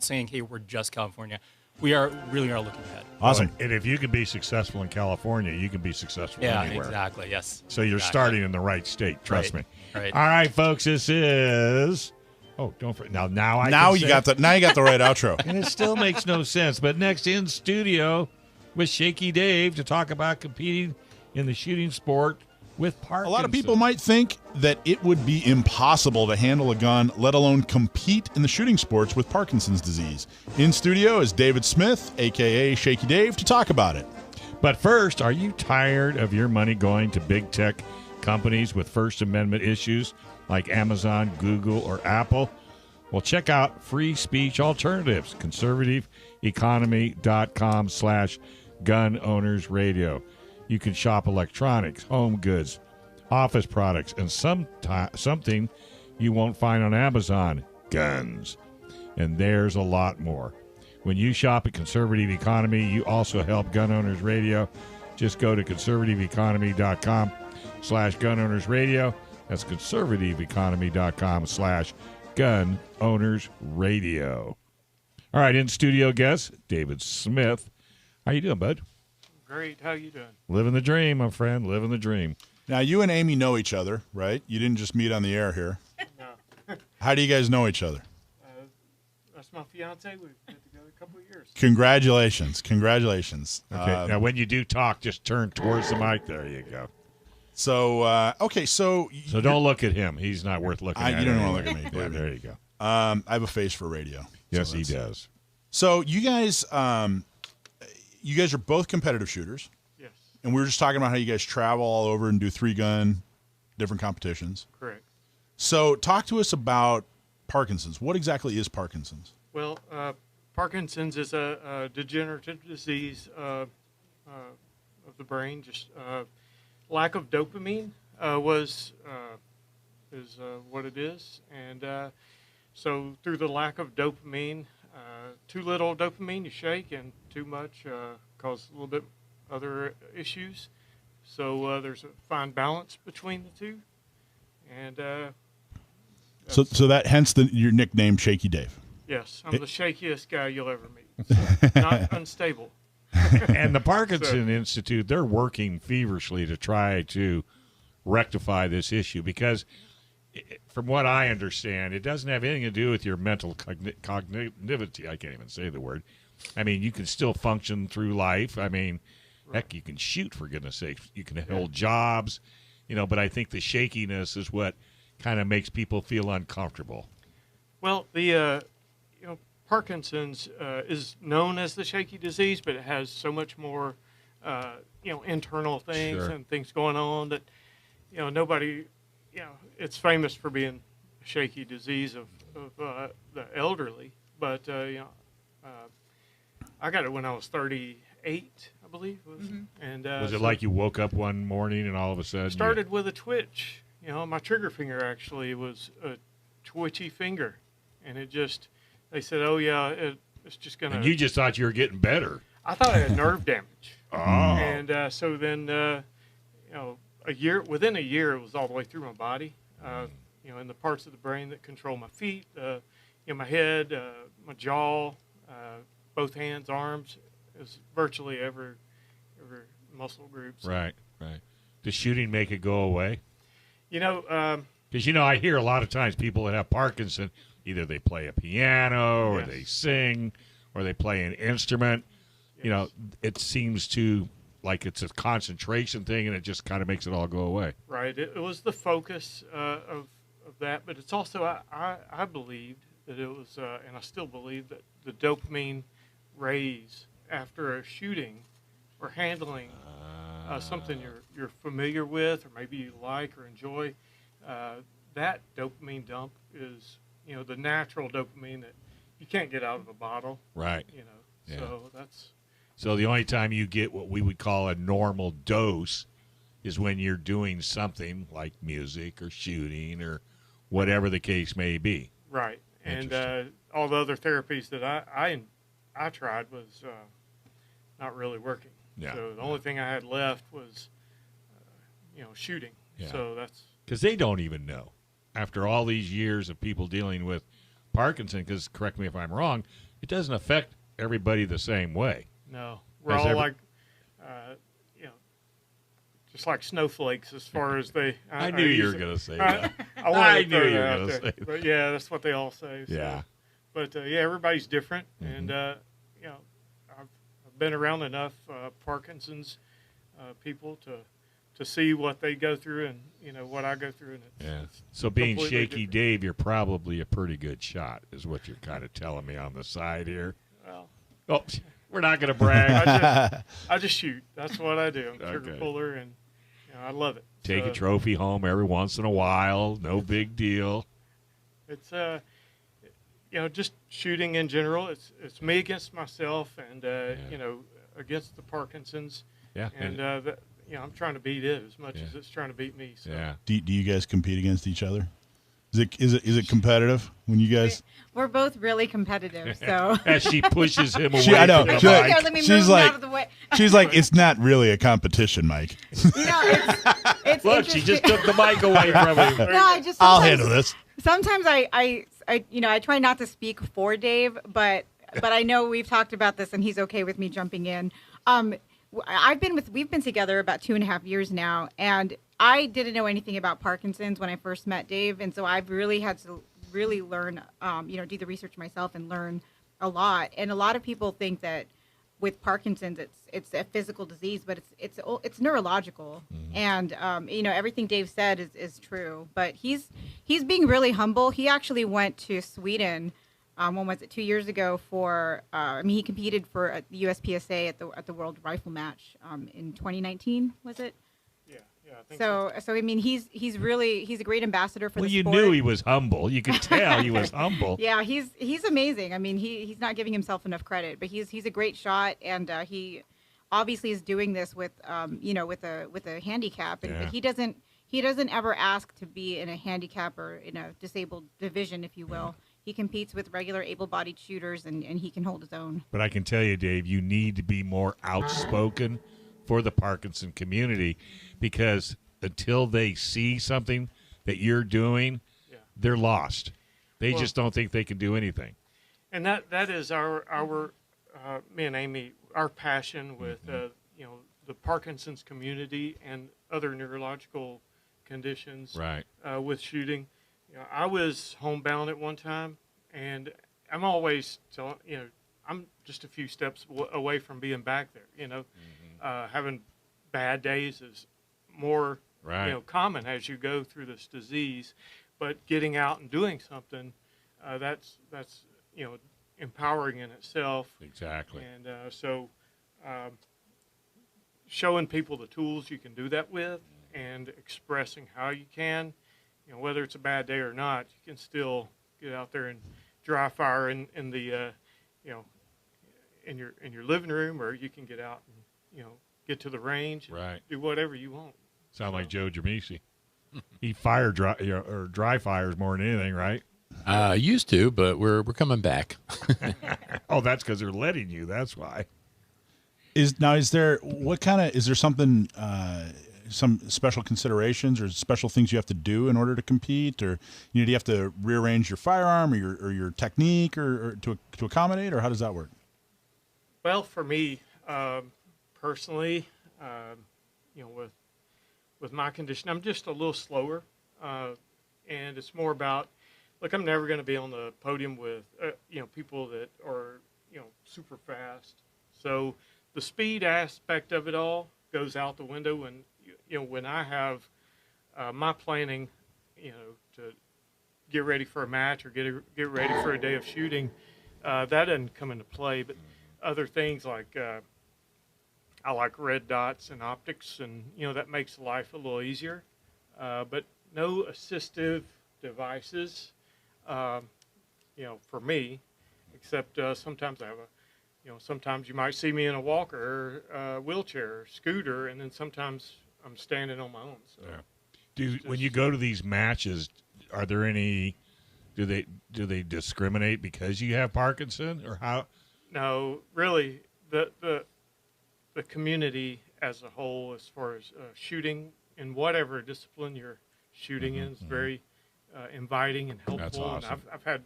saying, hey, we're just California. We really are looking ahead. Awesome. And if you can be successful in California, you can be successful anywhere. Yeah, exactly. Yes. So you're starting in the right state. Trust me. Right. All right, folks. This is. Oh, don't forget. Now you got the right outro. And it still makes no sense. But next in studio with Shakey Dave to talk about competing in the shooting sport with Parkinsons. A lot of people might think that it would be impossible to handle a gun, let alone compete in the shooting sports with Parkinson's disease. In studio is David Smith, a.k.a. Shakey Dave, to talk about it. But first, are you tired of your money going to big tech companies with First Amendment issues like Amazon, Google, or Apple? Well, check out Free Speech Alternatives, conservativeeconomy.com/gun owners radio. You can shop electronics, home goods, office products, and something you won't find on Amazon. Guns. And there's a lot more. When you shop at Conservative Economy, you also help Gun Owners Radio. Just go to conservativeeconomy.com/Gun Owners Radio. That's conservativeeconomy.com/Gun Owners Radio. All right, in studio guest, David Smith. How you doing, bud? Great. How you doing? Living the dream, my friend. Living the dream. Now, you and Amy know each other, right? You didn't just meet on the air here. No. How do you guys know each other? That's my fiance. We've been together a couple of years. Congratulations. Congratulations. Okay, now when you do talk, just turn towards the mic. There you go. So, okay, so don't look at him. He's not worth looking at. You don't want to look at me. Yeah, there you go. I have a face for radio. Yes, he does. So you guys are both competitive shooters. Yes. And we were just talking about how you guys travel all over and do 3-gun, different competitions. Correct. So talk to us about Parkinson's. What exactly is Parkinson's? Well, Parkinson's is a degenerative disease of the brain. Just lack of dopamine is what it is, and so through the lack of dopamine, too little dopamine you shake, and too much cause a little bit other issues. So there's a fine balance between the two, and so that hence your nickname Shakey Dave. yes, I'm the shakiest guy you'll ever meet. So, not unstable. And the Parkinson Institute, they're working feverishly to try to rectify this issue because, from what I understand, it doesn't have anything to do with your mental cognitivity. I can't even say the word. I mean, you can still function through life. I mean, heck, you can shoot, for goodness sake. You can hold jobs, but I think the shakiness is what kind of makes people feel uncomfortable. Well, the Parkinson's is known as the shaky disease, but it has so much more, internal things Sure. and things going on that, nobody, it's famous for being a shaky disease of the elderly. But, I got it when I was 38, I believe. And Was it like you woke up one morning and all of a sudden? started with a twitch. My trigger finger actually was a twitchy finger, and it just. They said, "Oh yeah, it's just gonna." And you just thought you were getting better. I thought I had nerve damage. Oh. And so then, within a year, it was all the way through my body. In the parts of the brain that control my feet, my head, my jaw, both hands, arms. It was virtually every muscle group. So. Right. Does shooting make it go away? Because I hear a lot of times people that have Parkinson. Either they play a piano or Yes. they sing or they play an instrument. Yes. It seems to like it's a concentration thing and it just kind of makes it all go away. Right. It was the focus of that, but it's also, I believed that it was, and I still believe that the dopamine raise after a shooting or handling something you're familiar with or maybe you like or enjoy, that dopamine dump is the natural dopamine that you can't get out of a bottle. Right. Yeah. So that's. So the only time you get what we would call a normal dose is when you're doing something like music or shooting or whatever the case may be. Right. And all the other therapies that I tried was not really working. Yeah. So the only thing I had left was, shooting. Yeah. So that's. Because they don't even know. After all these years of people dealing with Parkinson, because correct me if I'm wrong, it doesn't affect everybody the same way. No, we're all like, just like snowflakes as far as they. I knew you were going to say that. I knew you were going to say that. But yeah, that's what they all say. So. Yeah. But everybody's different, and I've been around enough Parkinson's people to see what they go through and what I go through. And it's so being Shaky different. Dave, you're probably a pretty good shot, is what you're kind of telling me on the side here. Well, we're not going to brag. I just shoot. That's what I do. I'm a trigger Okay. puller, and I love it. Take a trophy home every once in a while. No big deal. It's just shooting in general. It's me against myself, and against the Parkinsons. Yeah. And I'm trying to beat it as much as it's trying to beat me. So. Yeah. Do you guys compete against each other? Is it competitive when you guys? We're both really competitive, so. As she pushes him away. I know. From the She's mic. like, Let me move out of the way. she's like, it's not really a competition, Mike. It's Look, she just took the mic away from him. No, I'll handle this. Sometimes I try not to speak for Dave, but I know we've talked about this, and he's okay with me jumping in. We've been together about 2.5 years now, and I didn't know anything about Parkinson's when I first met Dave, and so I've really had to learn, do the research myself and learn a lot. And a lot of people think that with Parkinson's, it's a physical disease, but it's neurological. Mm-hmm. And everything Dave said is true. But he's being really humble. He actually went to Sweden. When was it? 2 years ago he competed for the USPSA at the World Rifle Match in 2019. Was it? Yeah, I think so. I mean, he's a great ambassador for the you sport. knew he was humble. You could tell he was humble. Yeah, he's amazing. I mean, he's not giving himself enough credit, but he's a great shot, and he obviously is doing this with with a handicap, and he doesn't ever ask to be in a handicap or in a disabled division, if you will. He competes with regular able-bodied shooters, and he can hold his own. But I can tell you, Dave, you need to be more outspoken for the Parkinson community, because until they see something that you're doing, they're lost. They just don't think they can do anything. And that is our me and Amy, our passion with the Parkinson's community and other neurological conditions. Right. With shooting. I was homebound at one time, and I'm always telling, I'm just a few steps away from being back there. Having bad days is more common as you go through this disease, but getting out and doing something, that's empowering in itself. Exactly. And so showing people the tools you can do that with, and expressing how you can. Whether it's a bad day or not, you can still get out there and dry fire in the in your living room, or you can get out and get to the range and do whatever you want. Sound like Joe Germisi. He dry fires more than anything, right? Used to, but we're coming back. Oh, that's because they're letting you. That's why. Is there something? Some special considerations or special things you have to do in order to compete, or do you have to rearrange your firearm or your technique or to accommodate, or how does that work? Well, for me personally, with my condition, I'm just a little slower, and it's more about, look, I'm never going to be on the podium with people that are super fast. So the speed aspect of it all goes out the window when I have my planning, to get ready for a match or get ready for a day of shooting, that doesn't come into play. But other things like I like red dots and optics, and that makes life a little easier. But no assistive devices, for me, except sometimes I have sometimes you might see me in a walker, wheelchair, or scooter, and then sometimes I'm standing on my own. So. When you go to these matches, are there any? Do they discriminate because you have Parkinson, or how? No, really, the community as a whole, as far as shooting in whatever discipline you're shooting in, is very inviting and helpful. That's awesome. And I've had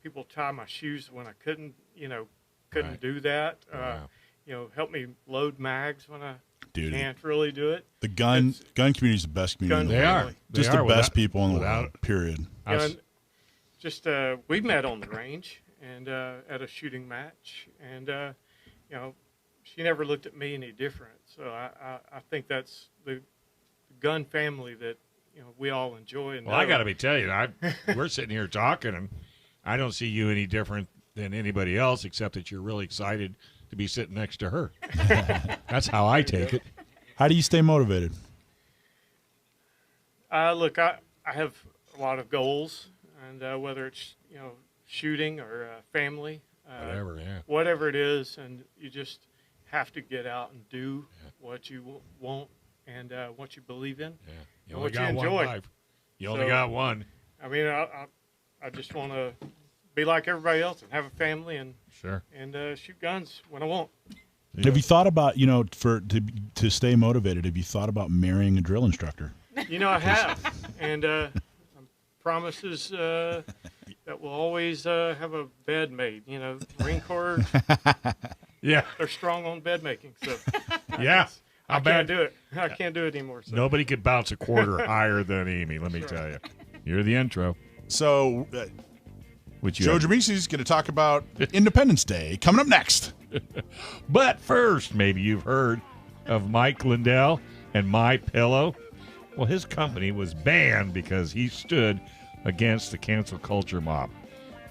people tie my shoes when I couldn't do that. Help me load mags when I can't really do it. The gun community is the best community. They are. Just the best people in the world, period. We met on the range and at a shooting match, and she never looked at me any different. So I think that's the gun family that we all enjoy. And I got to tell you, we're sitting here talking, and I don't see you any different than anybody else, except that you're really excited to be sitting next to her. That's how I take it. How do you stay motivated? Look, I have a lot of goals, and whether it's shooting or family, whatever it is, and you just have to get out and do what you want and what you believe in, You and only what you got enjoy. one life. You only got one. I mean, I just want to be like everybody else and have a family and Sure. and shoot guns when I want. Have you thought about, to stay motivated, have you thought about marrying a drill instructor? I have, and promises that we'll always have a bed made. Marine Corps. Yeah. They're strong on bed making. So Yeah. I can't do it. I can't do it anymore. So. Nobody could bounce a quarter higher than Amy, let me tell you. You're the intro. So, Which Joe Dramisi's going to talk about Independence Day coming up next. But first, maybe you've heard of Mike Lindell and My Pillow. Well, his company was banned because he stood against the cancel culture mob.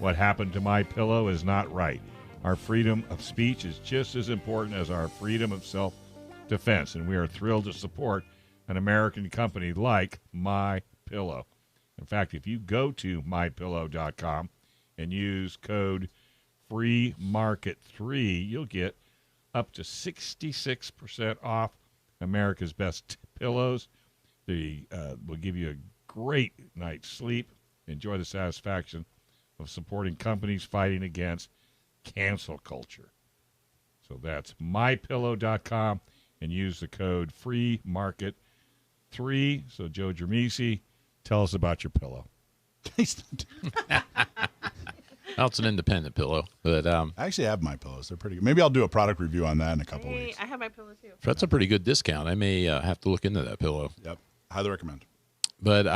What happened to My Pillow is not right. Our freedom of speech is just as important as our freedom of self-defense, and we are thrilled to support an American company like My Pillow. In fact, if you go to mypillow.com and use code FREEMARKET3, you'll get up to 66% off America's best pillows. They will give you a great night's sleep. Enjoy the satisfaction of supporting companies fighting against cancel culture. So that's mypillow.com and use the code FREEMARKET3. So Joe Dramisi, tell us about your pillow. Well, it's an independent pillow, but I actually have My Pillows. They're pretty good. Maybe I'll do a product review on that in a couple weeks. I have My Pillow too. that's a pretty good discount. I may have to look into that pillow. Yep, highly recommend. But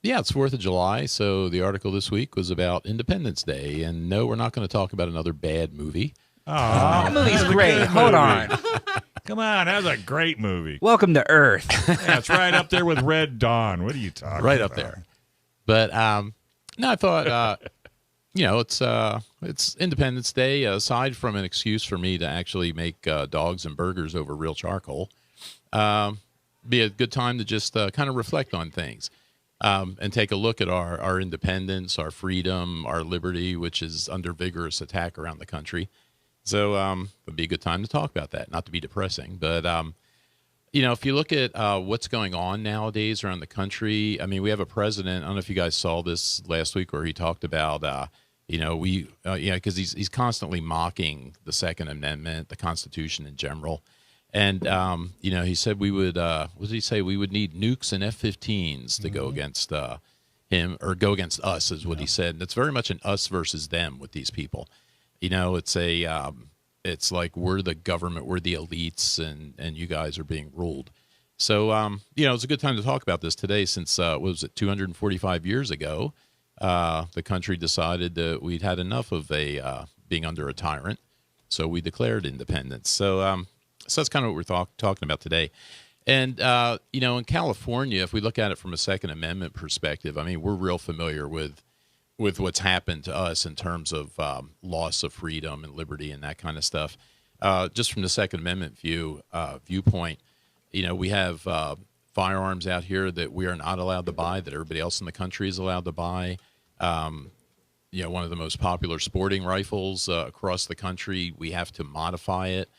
yeah, it's 4th of July, so the article this week was about Independence Day. And no, we're not going to talk about another bad movie. Oh, The movie's great. Hold on. Come on, that was a great movie. Welcome to Earth. Yeah, it's right up there with Red Dawn. What are you talking about? Right up there. But no, I thought it's Independence Day. Aside from an excuse for me to actually make dogs and burgers over real charcoal, be a good time to just kind of reflect on things and take a look at our independence, our freedom, our liberty, which is under vigorous attack around the country. So it'd be a good time to talk about that, not to be depressing. But, if you look at what's going on nowadays around the country, I mean, we have a president. I don't know if you guys saw this last week where he talked about, because he's constantly mocking the Second Amendment, the Constitution in general. And, he said we would, what did he say? We would need nukes and F-15s to go against him, or go against us, is what he said. And it's very much an us versus them with these people. It's like we're the government, we're the elites, and you guys are being ruled. So, it's a good time to talk about this today since, 245 years ago, the country decided that we'd had enough of being under a tyrant. So we declared independence. So that's kind of what we're talking about today. And, in California, if we look at it from a Second Amendment perspective, I mean, we're real familiar with what's happened to us in terms of loss of freedom and liberty and that kind of stuff. Just from the Second Amendment viewpoint, we have firearms out here that we are not allowed to buy, that everybody else in the country is allowed to buy. One of the most popular sporting rifles across the country, we have to modify it,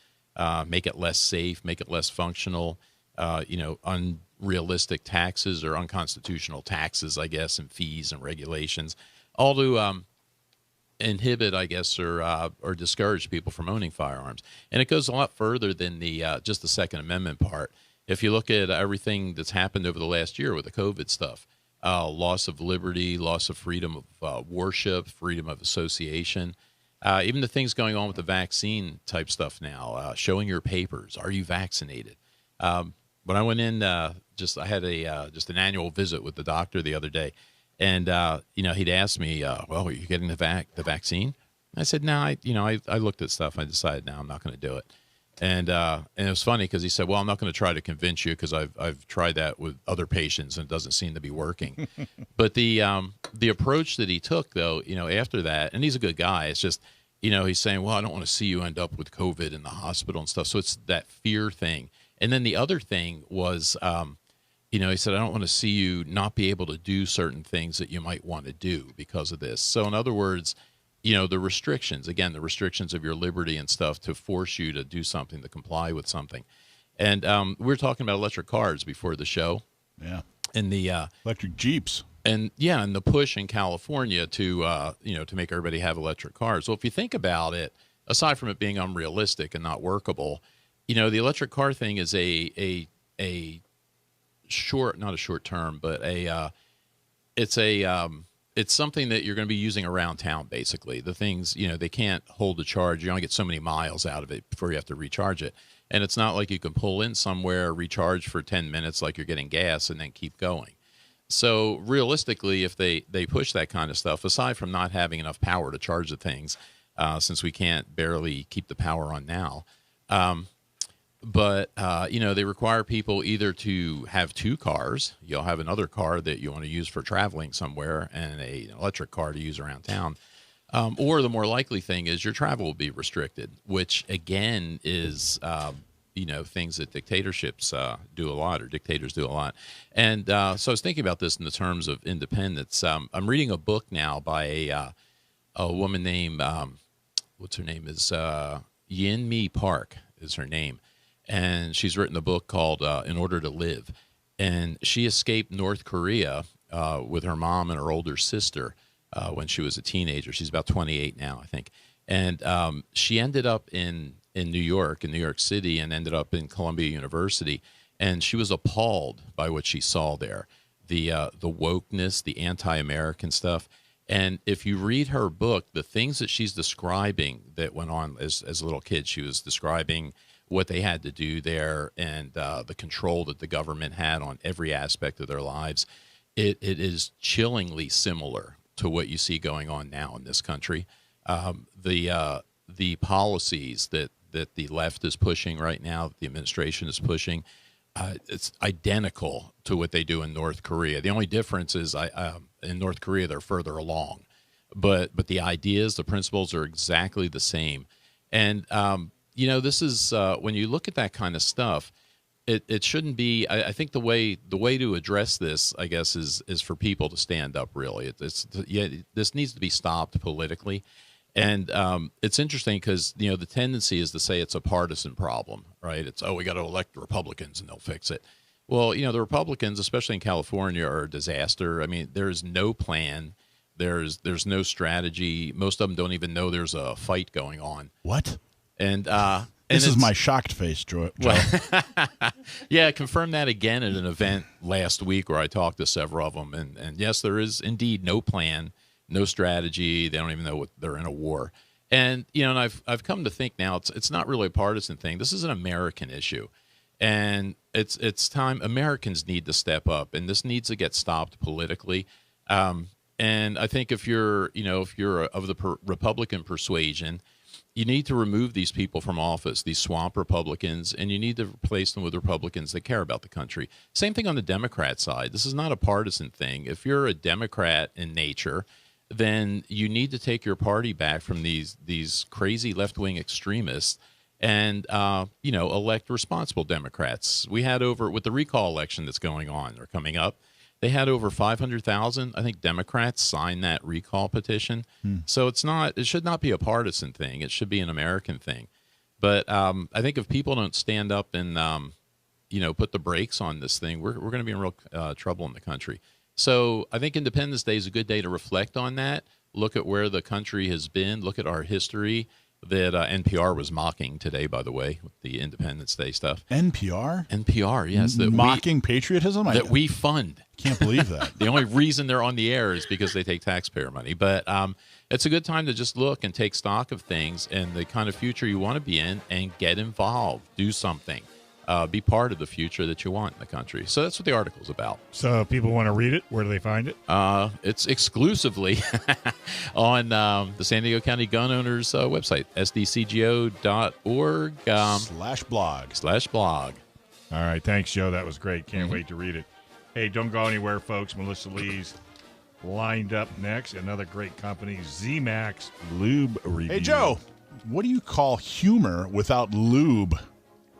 make it less safe, make it less functional, unrealistic taxes or unconstitutional taxes, I guess, and fees and regulations, all to inhibit, I guess, or discourage people from owning firearms. And it goes a lot further than just the Second Amendment part. If you look at everything that's happened over the last year with the COVID stuff, loss of liberty, loss of freedom of worship, freedom of association, even the things going on with the vaccine type stuff now, showing your papers, are you vaccinated? When I went in, I had just an annual visit with the doctor the other day, and he'd asked me, "Well, are you getting the vaccine?" I said, "No, I looked at stuff. I decided, no, I'm not going to do it." And it was funny because he said, "Well, I'm not going to try to convince you because I've tried that with other patients and it doesn't seem to be working." But the approach that he took, though, after that, and he's a good guy. It's just, he's saying, "Well, I don't want to see you end up with COVID in the hospital and stuff." So it's that fear thing. And then the other thing was, he said, "I don't want to see you not be able to do certain things that you might want to do because of this." So in other words, the restrictions of your liberty and stuff to force you to do something, to comply with something. And we were talking about electric cars before the show. Yeah. And the electric Jeeps. and the push in California to to make everybody have electric cars. So if you think about it, aside from it being unrealistic and not workable, the electric car thing is a short, not a short term, but it's something that you're going to be using around town. Basically, the things they can't hold a charge. You only get so many miles out of it before you have to recharge it, and it's not like you can pull in somewhere, recharge for 10 minutes like you're getting gas, and then keep going. So realistically, if they push that kind of stuff, aside from not having enough power to charge the things, since we can't barely keep the power on now, but they require people either to have 2 cars. You'll have another car that you want to use for traveling somewhere, and an electric car to use around town. Or the more likely thing is your travel will be restricted, which again is things that dictatorships do a lot, or dictators do a lot. And so I was thinking about this in the terms of independence. I'm reading a book now by a woman named what's her name is Yin-Mi Park is her name, and she's written a book called In Order to Live, and she escaped North Korea with her mom and her older sister when she was a teenager. She's about 28 now, I think, and she ended up in New York City, and ended up in Columbia University, and she was appalled by what she saw there, the wokeness, the anti-American stuff. And if you read her book, the things that she's describing that went on as a little kid, she was describing what they had to do there, and the control that the government had on every aspect of their lives. It is chillingly similar to what you see going on now in this country. The policies that the left is pushing right now, the administration is pushing, it's identical to what they do in North Korea. The only difference is in North Korea they're further along, but the ideas, the principles are exactly the same. And this is when you look at that kind of stuff, it shouldn't be. I think the way to address this, I guess, is for people to stand up. Really, this needs to be stopped politically. And it's interesting because, the tendency is to say it's a partisan problem, right? It's, we got to elect Republicans and they'll fix it. Well, the Republicans, especially in California, are a disaster. I mean, there's no plan. There's no strategy. Most of them don't even know there's a fight going on. What? And this is my shocked face, Joe. Well, yeah, I confirmed that again at an event last week where I talked to several of them. And yes, there is indeed no plan. No strategy. They don't even know what they're in a war. And, and I've come to think now it's not really a partisan thing. This is an American issue. And it's time Americans need to step up, and this needs to get stopped politically. And I think if you're of the Republican persuasion, you need to remove these people from office, these swamp Republicans, and you need to replace them with Republicans that care about the country. Same thing on the Democrat side. This is not a partisan thing. If you're a Democrat in nature, then you need to take your party back from these crazy left-wing extremists and, elect responsible Democrats. We had with the recall election that's going on or coming up, they had over 500,000, I think, Democrats sign that recall petition. So it should not be a partisan thing. It should be an American thing. But I think if people don't stand up and, put the brakes on this thing, we're going to be in real trouble in the country. So I think Independence Day is a good day to reflect on that, look at where the country has been, look at our history that NPR was mocking today, by the way, with the Independence Day stuff. NPR? NPR, yes. Mocking patriotism? That we fund. Can't believe that. The only reason they're on the air is because they take taxpayer money. But it's a good time to just look and take stock of things and the kind of future you want to be in and get involved, do something. Be part of the future that you want in the country. So that's what the article's about. So if people want to read it, where do they find it? It's exclusively on the San Diego County Gun Owners website, sdcgo.org. /blog. All right. Thanks, Joe. That was great. Can't wait to read it. Hey, don't go anywhere, folks. Melissa Lee's lined up next. Another great company, ZMax Lube review. Hey, Joe, what do you call humor without lube?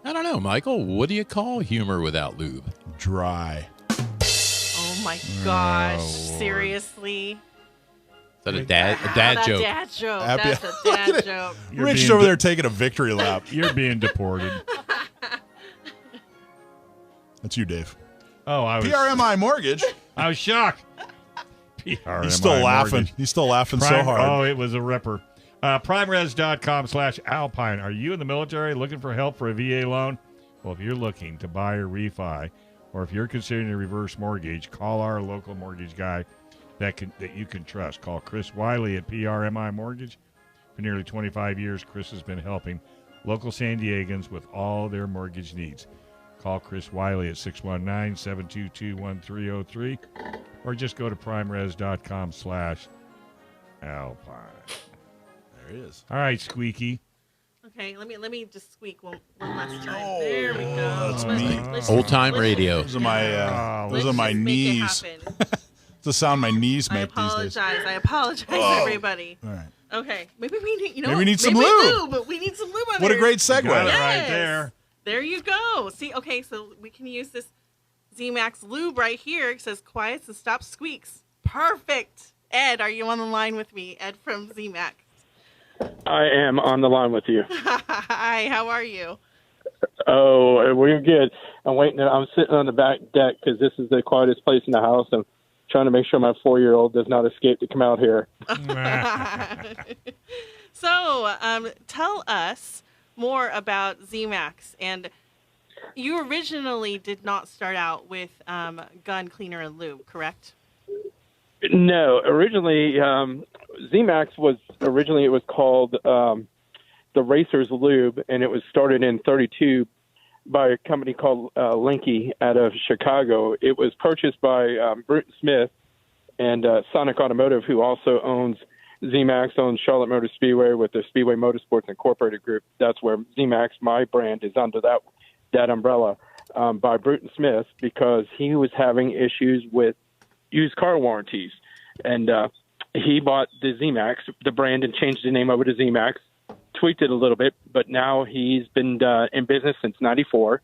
I don't know, Michael. What do you call humor without lube? Dry. Oh my gosh! Seriously? Is that a dad joke? Dad joke. That's a dad joke. Rich is over there taking a victory lap. You're being deported. That's you, Dave. Oh, I was PRMI Mortgage. I was shocked. PRMI He's still laughing. Mortgage. He's still laughing so hard. Oh, it was a ripper. PrimeRes.com/Alpine. Are you in the military looking for help for a VA loan? Well, if you're looking to buy or refi, or if you're considering a reverse mortgage, call our local mortgage guy that you can trust. Call Chris Wiley at PRMI Mortgage. For nearly 25 years, Chris has been helping local San Diegans with all their mortgage needs. Call Chris Wiley at 619-722-1303 or just go to primeres.com/Alpine. There it is. All right, Squeaky. Okay, let me just squeak one last time. There we go. That's me. Old-time radio. Those are my Make knees. it happen. It's the sound my knees make these days. I apologize, everybody. All right. Okay, maybe we need, Maybe we need some lube. But we need some lube on What a there. great segue. Got it Yes. right there. There you go. See, okay, so we can use this ZMax Lube right here. It says quiets and stops squeaks. Perfect. Ed, are you on the line with me? Ed from ZMax. I am on the line with you. Hi, how are you? Oh, we're good. I'm sitting on the back deck because this is the quietest place in the house. I'm trying to make sure my 4-year-old does not escape to come out here. So, tell us more about ZMax. And you originally did not start out with gun cleaner and lube, correct? No, originally ZMax was called the Racers Lube, and it was started in '32 by a company called Linky out of Chicago. It was purchased by Bruton Smith and Sonic Automotive, who also owns ZMax, owns Charlotte Motor Speedway with the Speedway Motorsports Incorporated group. That's where ZMax, my brand, is under that umbrella by Bruton Smith, because he was having issues with used car warranties. And he bought the ZMax, the brand, and changed the name over to ZMax, tweaked it a little bit, but now he's been in business since '94.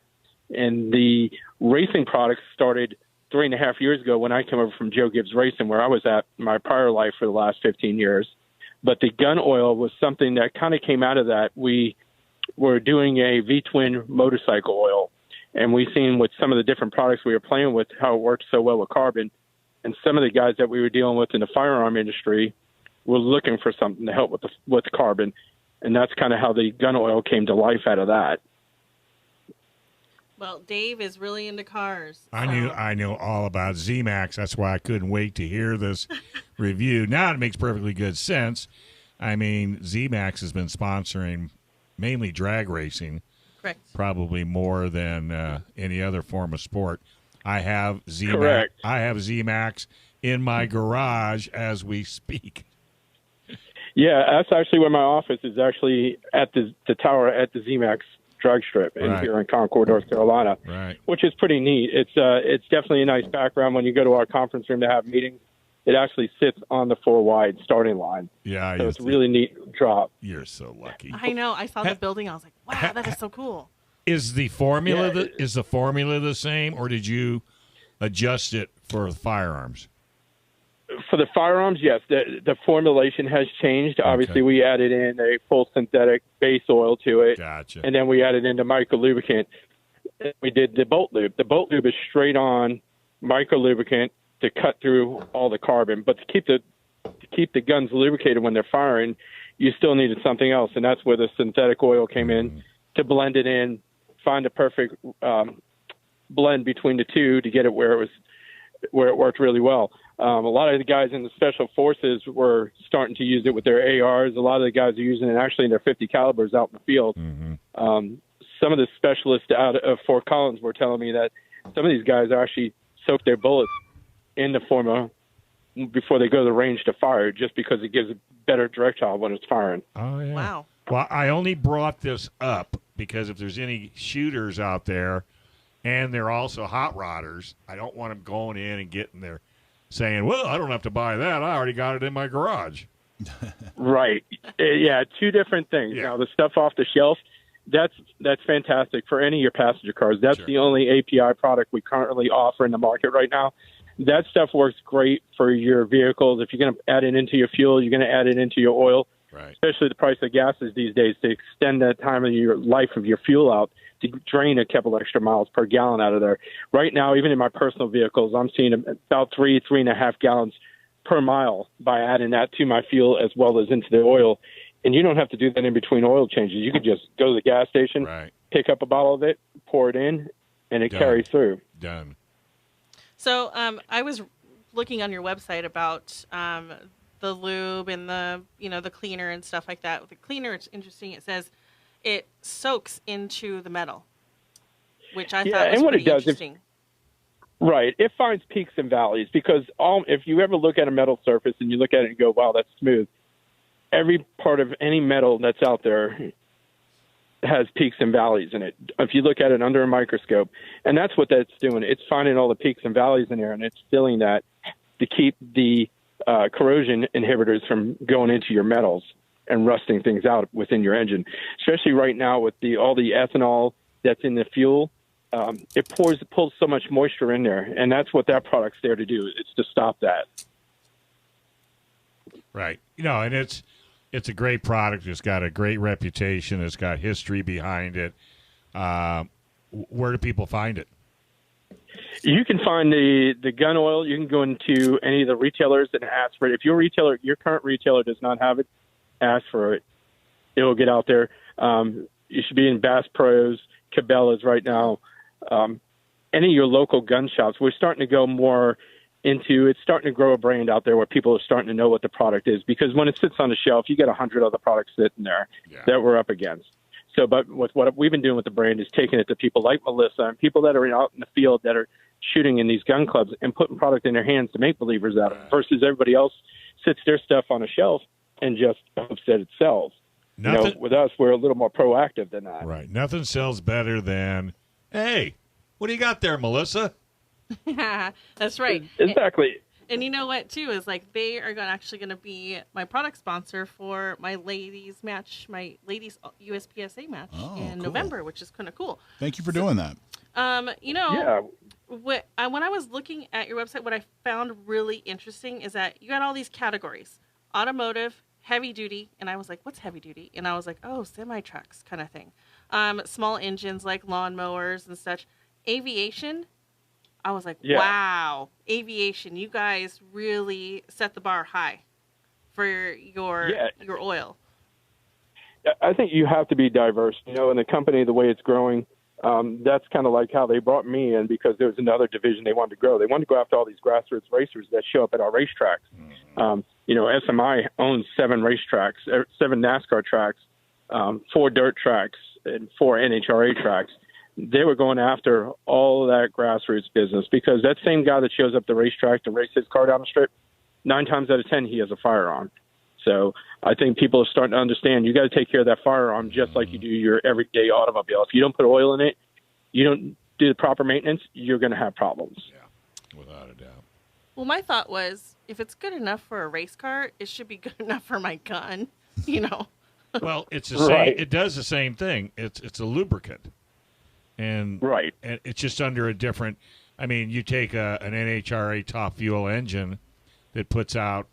And the racing products started 3.5 years ago when I came over from Joe Gibbs Racing, where I was at my prior life for the last 15 years. But the gun oil was something that kind of came out of that. We were doing a V-twin motorcycle oil, and we seen with some of the different products we were playing with how it worked so well with carbon. And some of the guys that we were dealing with in the firearm industry were looking for something to help with carbon. And that's kind of how the gun oil came to life out of that. Well, Dave is really into cars. I knew all about ZMax. That's why I couldn't wait to hear this review. Now it makes perfectly good sense. I mean, ZMax has been sponsoring mainly drag racing. Correct. Probably more than any other form of sport. I have ZMax. Correct. I have ZMax in my garage as we speak. Yeah, that's actually where my office is, actually at the tower at the ZMax drag strip here in Concord, North Carolina, which is pretty neat. It's definitely a nice background when you go to our conference room to have meetings. It actually sits on the 4-wide starting line. Yeah, so it's a really neat drop. You're so lucky. I know. I saw the building. I was like, wow, that is so cool. Is the formula the same, or did you adjust it for firearms? For the firearms, yes, the formulation has changed. Okay. Obviously, we added in a full synthetic base oil to it. Gotcha. And then we added in the micro lubricant. We did the bolt lube. The bolt lube is straight on micro lubricant to cut through all the carbon. But to keep the guns lubricated when they're firing, you still needed something else, and that's where the synthetic oil came in to blend it in, find a perfect blend between the two to get it where it worked really well. A lot of the guys in the special forces were starting to use it with their ARs. A lot of the guys are using it actually in their 50 calibers out in the field. Some of the specialists out of Fort Collins were telling me that some of these guys actually soak their bullets in the formula before they go to the range to fire, just because it gives a better directile when it's firing. Oh, yeah. Wow. Well, I only brought this up because if there's any shooters out there, and they're also hot rodders, I don't want them going in and getting there saying, well, I don't have to buy that. I already got it in my garage. Right. Yeah, two different things. Yeah. Now, the stuff off the shelf, that's fantastic for any of your passenger cars. That's the only API product we currently offer in the market right now. That stuff works great for your vehicles. If you're going to add it into your fuel, you're going to add it into your oil, especially the price of gases these days, to extend that time of your life of your fuel out, to drain a couple extra miles per gallon out of there. Right now, even in my personal vehicles, I'm seeing about 3.5 gallons per mile by adding that to my fuel as well as into the oil. And you don't have to do that in between oil changes. You could just go to the gas station, pick up a bottle of it, pour it in, and it carries through. Done. So I was looking on your website about the lube and the cleaner and stuff like that. With the cleaner, it's interesting. It says it soaks into the metal, which I thought was pretty interesting. Right. It finds peaks and valleys because if you ever look at a metal surface and you look at it and go, wow, that's smooth, every part of any metal that's out there has peaks and valleys in it. If you look at it under a microscope, and that's what that's doing. It's finding all the peaks and valleys in there, and it's filling that to keep the corrosion inhibitors from going into your metals and rusting things out within your engine. Especially right now with all the ethanol that's in the fuel, it pulls so much moisture in there, and that's what that product's there to do. It's to stop that. Right. And it's a great product. It's got a great reputation. It's got history behind it. Where do people find it? You can find the gun oil. You can go into any of the retailers and ask for it. If your current retailer does not have it, ask for it. It will get out there. You should be in Bass Pros, Cabela's right now. Any of your local gun shops. We're starting to go more into it's starting to grow a brand out there where people are starting to know what the product is, because when it sits on the shelf, you get 100 other products sitting there that we're up against. So, but with what we've been doing with the brand is taking it to people like Melissa and people that are out in the field that are shooting in these gun clubs and putting product in their hands to make believers out of it, versus everybody else sits their stuff on a shelf and just hopes that it sells. With us, we're a little more proactive than that. Right. Nothing sells better than, hey, what do you got there, Melissa? That's right. Exactly. And you know what, too, is like they are actually going to be my product sponsor for my ladies USPSA match in November, which is kind of cool. Thank you for doing that. When I was looking at your website, what I found really interesting is that you got all these categories: automotive, heavy duty, and I was like, what's heavy duty? And I was like, oh, semi-trucks kind of thing. Small engines like lawnmowers and such. Aviation, I was like, wow, aviation, you guys really set the bar high for your oil. I think you have to be diverse. In the company, the way it's growing, that's kind of like how they brought me in, because there was another division they wanted to grow. They wanted to go after all these grassroots racers that show up at our racetracks. SMI owns 7 racetracks, 7 NASCAR tracks, 4 dirt tracks, and 4 NHRA tracks. They were going after all of that grassroots business, because that same guy that shows up the racetrack to race his car down the strip, 9 times out of 10, he has a firearm. So I think people are starting to understand you got to take care of that firearm just like you do your everyday automobile. If you don't put oil in it, you don't do the proper maintenance, you're going to have problems. Yeah, without a doubt. Well, my thought was, if it's good enough for a race car, it should be good enough for my gun, Well, it's the same. It does the same thing. It's a lubricant. And it's just under a different. I mean, you take an NHRA top fuel engine that puts out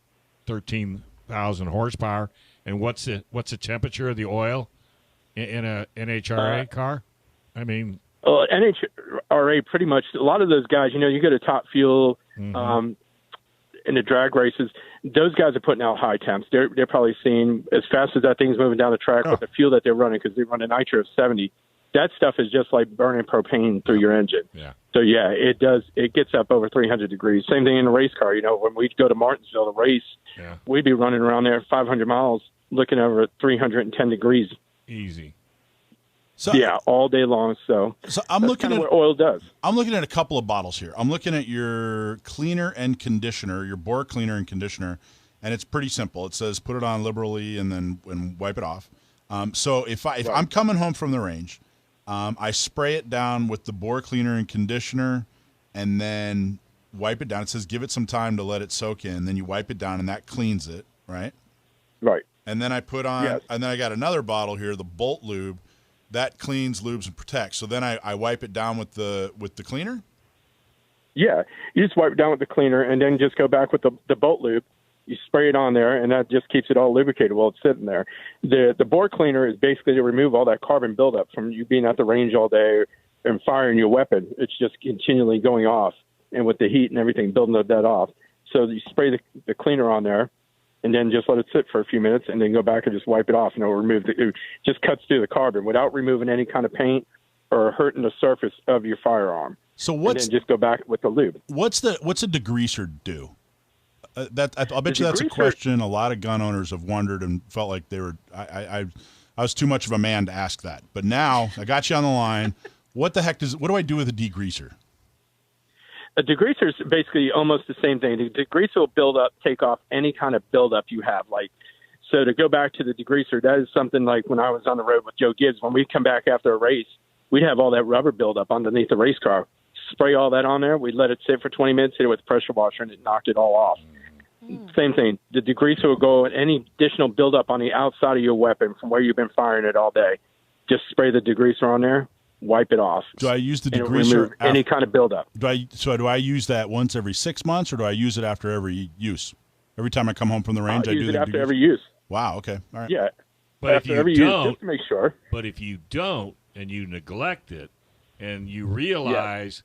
13,000 horsepower, and what's the temperature of the oil in a NHRA car? I mean, NHRA pretty much. A lot of those guys, you go to top fuel in the drag races. Those guys are putting out high temps. They're probably seeing as fast as that thing's moving down the track with the fuel that they're running, because they run a nitro of 70. That stuff is just like burning propane through your engine. Yeah. So, it does. It gets up over 300 degrees. Same thing in a race car. When we'd go to Martinsville to race, we'd be running around there 500 miles looking over 310 degrees. Easy. So, all day long. So I'm looking at what oil does. I'm looking at a couple of bottles here. I'm looking at your cleaner and conditioner, your bore cleaner and conditioner, and it's pretty simple. It says put it on liberally and wipe it off. So if I'm coming home from the range, I spray it down with the bore cleaner and conditioner, and then wipe it down. It says give it some time to let it soak in. Then you wipe it down, and that cleans it, right? Right. And then I put on, and then I got another bottle here, the Bolt Lube, that cleans, lubes, and protects. So then I wipe it down with the cleaner. Yeah, you just wipe it down with the cleaner, and then just go back with the Bolt Lube. You spray it on there, and that just keeps it all lubricated while it's sitting there. The bore cleaner is basically to remove all that carbon buildup from you being at the range all day and firing your weapon. It's just continually going off, and with the heat and everything, building that off. So you spray the cleaner on there, and then just let it sit for a few minutes, and then go back and just wipe it off, and it just cuts through the carbon without removing any kind of paint or hurting the surface of your firearm. So and then just go back with the lube. What's a degreaser do? I'll bet you that's a question a lot of gun owners have wondered and felt like they were. I was too much of a man to ask that, but now I got you on the line. What the heck what do I do with a degreaser? A degreaser is basically almost the same thing. The degreaser will build up, take off any kind of buildup you have. So to go back to the degreaser, that is something like when I was on the road with Joe Gibbs. When we come back after a race, we'd have all that rubber buildup underneath the race car. Spray all that on there. We'd let it sit for 20 minutes, hit it with a pressure washer, and it knocked it all off. Same thing. The degreaser will go at any additional buildup on the outside of your weapon from where you've been firing it all day. Just spray the degreaser on there. Wipe it off. Do I use the degreaser? Remove any kind of buildup. Do I use that once every 6 months, or do I use it after every use? Every time I come home from the range, I use do it after degreaser? every use. Wow. Okay. All right. Yeah. But after every use, just to make sure. But if you don't, and you neglect it, and you realize,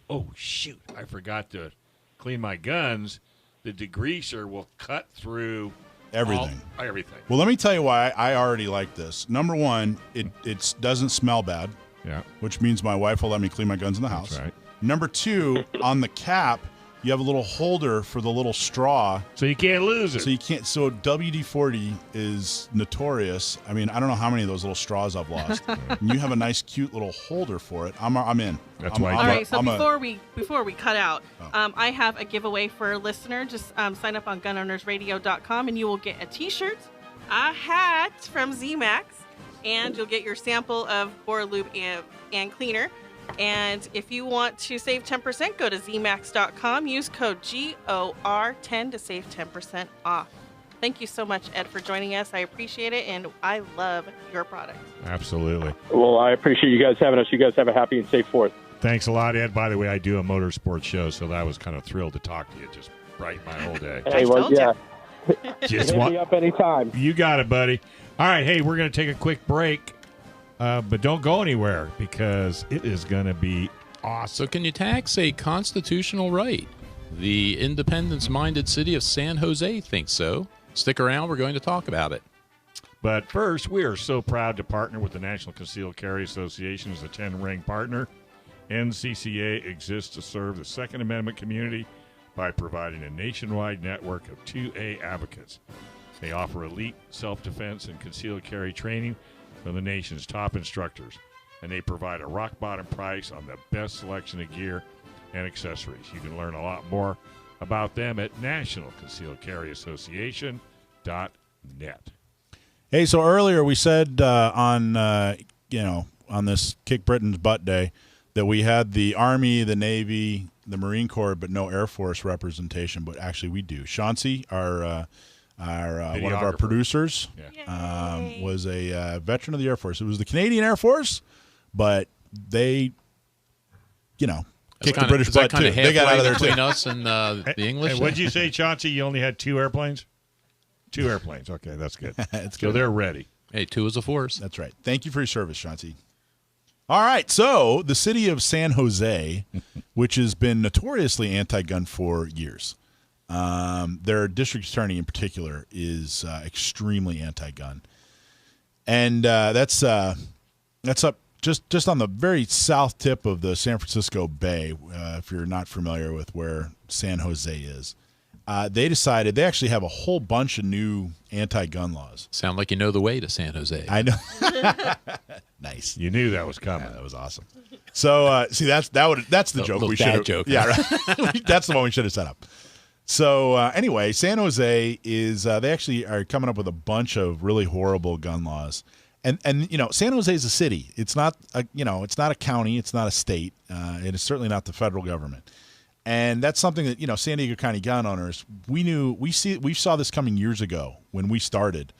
oh shoot, I forgot to clean my guns, the degreaser will cut through everything. Everything. Well, let me tell you why I already like this. Number one, it doesn't smell bad. Yeah. Which means my wife will let me clean my guns in the house. That's right. Number two, on the cap, you have a little holder for the little straw. So you can't lose it. So you can't. So WD-40 is notorious. I mean, I don't know how many of those little straws I've lost. And you have a nice, cute little holder for it. I'm in. That's why. All right. So before we cut out, I have a giveaway for a listener. Just sign up on gunownersradio.com and you will get a T-shirt, a hat from ZMax, and you'll get your sample of bore lube and cleaner. And if you want to save 10%, go to ZMax.com. Use code GOR10 to save 10% off. Thank you so much, Ed, for joining us. I appreciate it, and I love your product. Absolutely. Well, I appreciate you guys having us. You guys have a happy and safe 4th. Thanks a lot, Ed. By the way, I do a motorsports show, so I was kind of thrilled to talk to you. Just brightened my whole day. Hey, well, yeah. Just hit me up anytime. You got it, buddy. All right, hey, we're going to take a quick break, but don't go anywhere because it is going to be awesome. So can you tax a constitutional right? The independence-minded city of San Jose thinks so. Stick around. We're going to talk about it. But first, we are so proud to partner with the National Concealed Carry Association as a 10-ring partner. NCCA exists to serve the Second Amendment community by providing a nationwide network of 2A advocates. They offer elite self-defense and concealed carry training from the nation's top instructors, and they provide a rock-bottom price on the best selection of gear and accessories. You can learn a lot more about them at nationalconcealedcarryassociation.net. Hey, so earlier we said on this Kick Britain's Butt Day that we had the Army, the Navy, the Marine Corps, but no Air Force representation. But actually, we do. Chauncey, our one of our producers, was a veteran of the Air Force. It was the Canadian Air Force, but they, kicked the British butt too. They got out of there too. Between us and the English. Hey, what'd you say, Chauncey? You only had 2 airplanes? 2 airplanes. Okay, that's good. That's good. So they're ready. Hey, 2 is a force. That's right. Thank you for your service, Chauncey. All right, so the city of San Jose, which has been notoriously anti-gun for years, their district attorney in particular is extremely anti-gun, and that's up just on the very south tip of the San Francisco Bay. If you're not familiar with where San Jose is, they decided they actually have a whole bunch of new anti-gun laws. Sound like you know the way to San Jose. I know. Nice. You knew that was coming. Yeah, that was awesome. So see, that's the joke we should have. Joke. Yeah, right. That's the one we should have set up. So anyway, San Jose is they actually are coming up with a bunch of really horrible gun laws. And San Jose is a city. It's not it's not a county. It's not a state. It is certainly not the federal government. And that's something that San Diego County gun owners we saw this coming years ago when we started.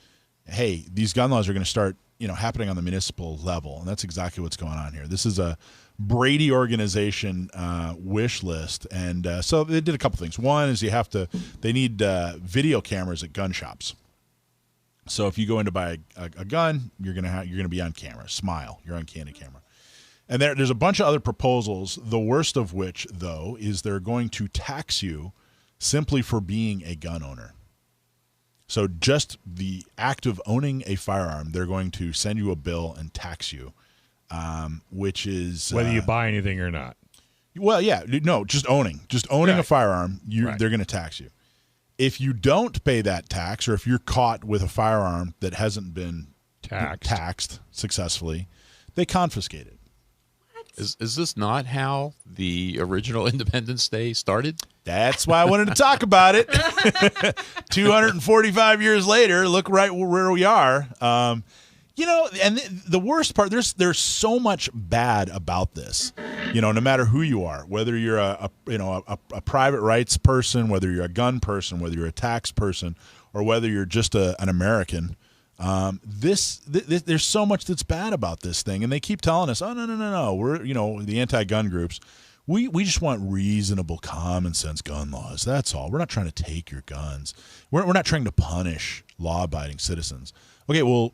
Hey, these gun laws are going to start happening on the municipal level, and that's exactly what's going on here. This is a Brady organization wish list, and so they did a couple things. One is they need video cameras at gun shops. So if you go in to buy a gun, you're gonna be on camera. Smile, you're on candid camera. And there's a bunch of other proposals. The worst of which, though, is they're going to tax you simply for being a gun owner. So just the act of owning a firearm, they're going to send you a bill and tax you, which is whether you buy anything or not. Well, yeah, no, just owning a firearm, they're going to tax you. If you don't pay that tax, or if you're caught with a firearm that hasn't been taxed successfully, they confiscate it. Is this not how the original Independence Day started? That's why I wanted to talk about it. 245 years later, look right where we are. And the worst part, there's so much bad about this. No matter who you are, whether you're a private rights person, whether you're a gun person, whether you're a tax person, or whether you're just an American. There's so much that's bad about this thing, and they keep telling us, oh no, we're the anti-gun groups, we just want reasonable, common sense gun laws. That's all. We're not trying to take your guns. We're not trying to punish law-abiding citizens. Okay, well,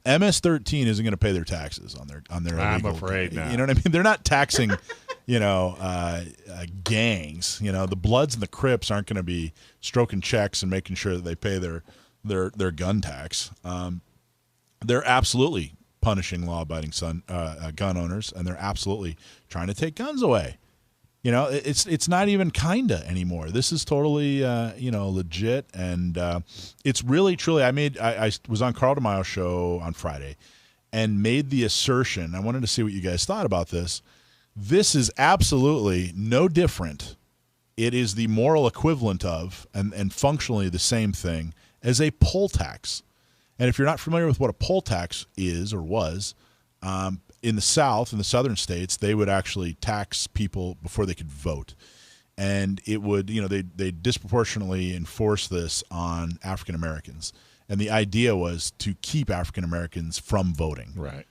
MS-13 isn't going to pay their taxes on their I'm illegal, afraid not. You know what I mean? They're not taxing gangs. The Bloods and the Crips aren't going to be stroking checks and making sure that they pay their gun tax. They're absolutely punishing law-abiding gun owners, and they're absolutely trying to take guns away. It's not even kinda anymore. This is totally legit, and it's really truly. I was on Carl DeMaio's show on Friday, and made the assertion. I wanted to see what you guys thought about this. This is absolutely no different. It is the moral equivalent of, and functionally the same thing as a poll tax. And if you're not familiar with what a poll tax is or was, in the South, in the southern states, they would actually tax people before they could vote. And it would, they disproportionately enforce this on African Americans. And the idea was to keep African Americans from voting. Right.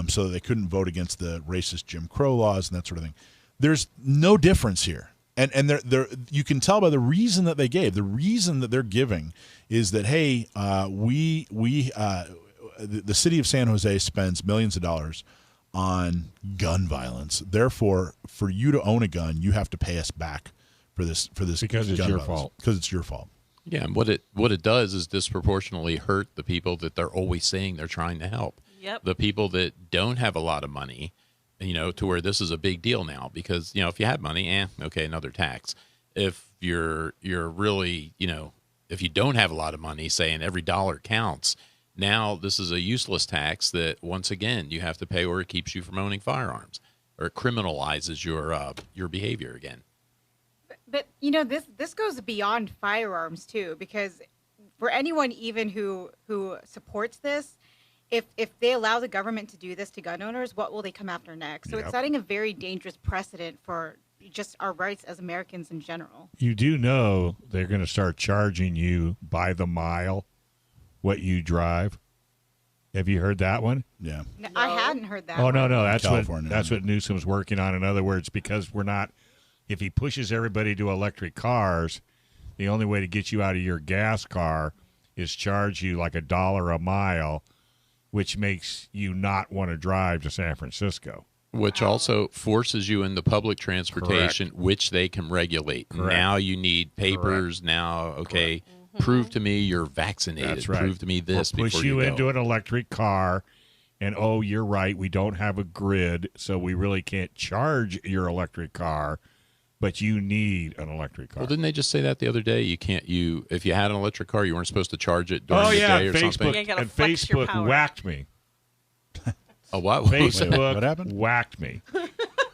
So that they couldn't vote against the racist Jim Crow laws and that sort of thing. There's no difference here. And they're you can tell by the reason that they gave. The reason that they're giving is that, hey, the city of San Jose spends millions of dollars on gun violence. Therefore, for you to own a gun, you have to pay us back for this because it's your fault. Because it's your fault. Yeah, and what it does is disproportionately hurt the people that they're always saying they're trying to help. Yep. The people that don't have a lot of money, to where this is a big deal now because, if you have money, okay, another tax. If you're really, if you don't have a lot of money, saying every dollar counts, now this is a useless tax that, once again, you have to pay, or it keeps you from owning firearms, or it criminalizes your behavior again. But this goes beyond firearms too, because for anyone even who supports this, if they allow the government to do this to gun owners, what will they come after next? So It's setting a very dangerous precedent for just our rights as Americans in general. You do know they're going to start charging you by the mile what you drive. Have you heard that one? Yeah. No, I hadn't heard that. Oh, no. That's what Newsom's working on. In other words, because if he pushes everybody to electric cars, the only way to get you out of your gas car is charge you like $1 a mile, which makes you not want to drive to San Francisco. Which also forces you into public transportation, Correct. which they can regulate. Correct. Now you need papers. Correct. Now, okay, prove to me you're vaccinated. That's right. Prove to me this We'll push before you go. into an electric car, and you're right, we don't have a grid, so we really can't charge your electric car, but you need an electric car. Well, didn't they just say that the other day? If you had an electric car, you weren't supposed to charge it during the day or something? Yeah, you gotta and flex your Facebook power. whacked me. Oh, what? Facebook What happened? whacked me.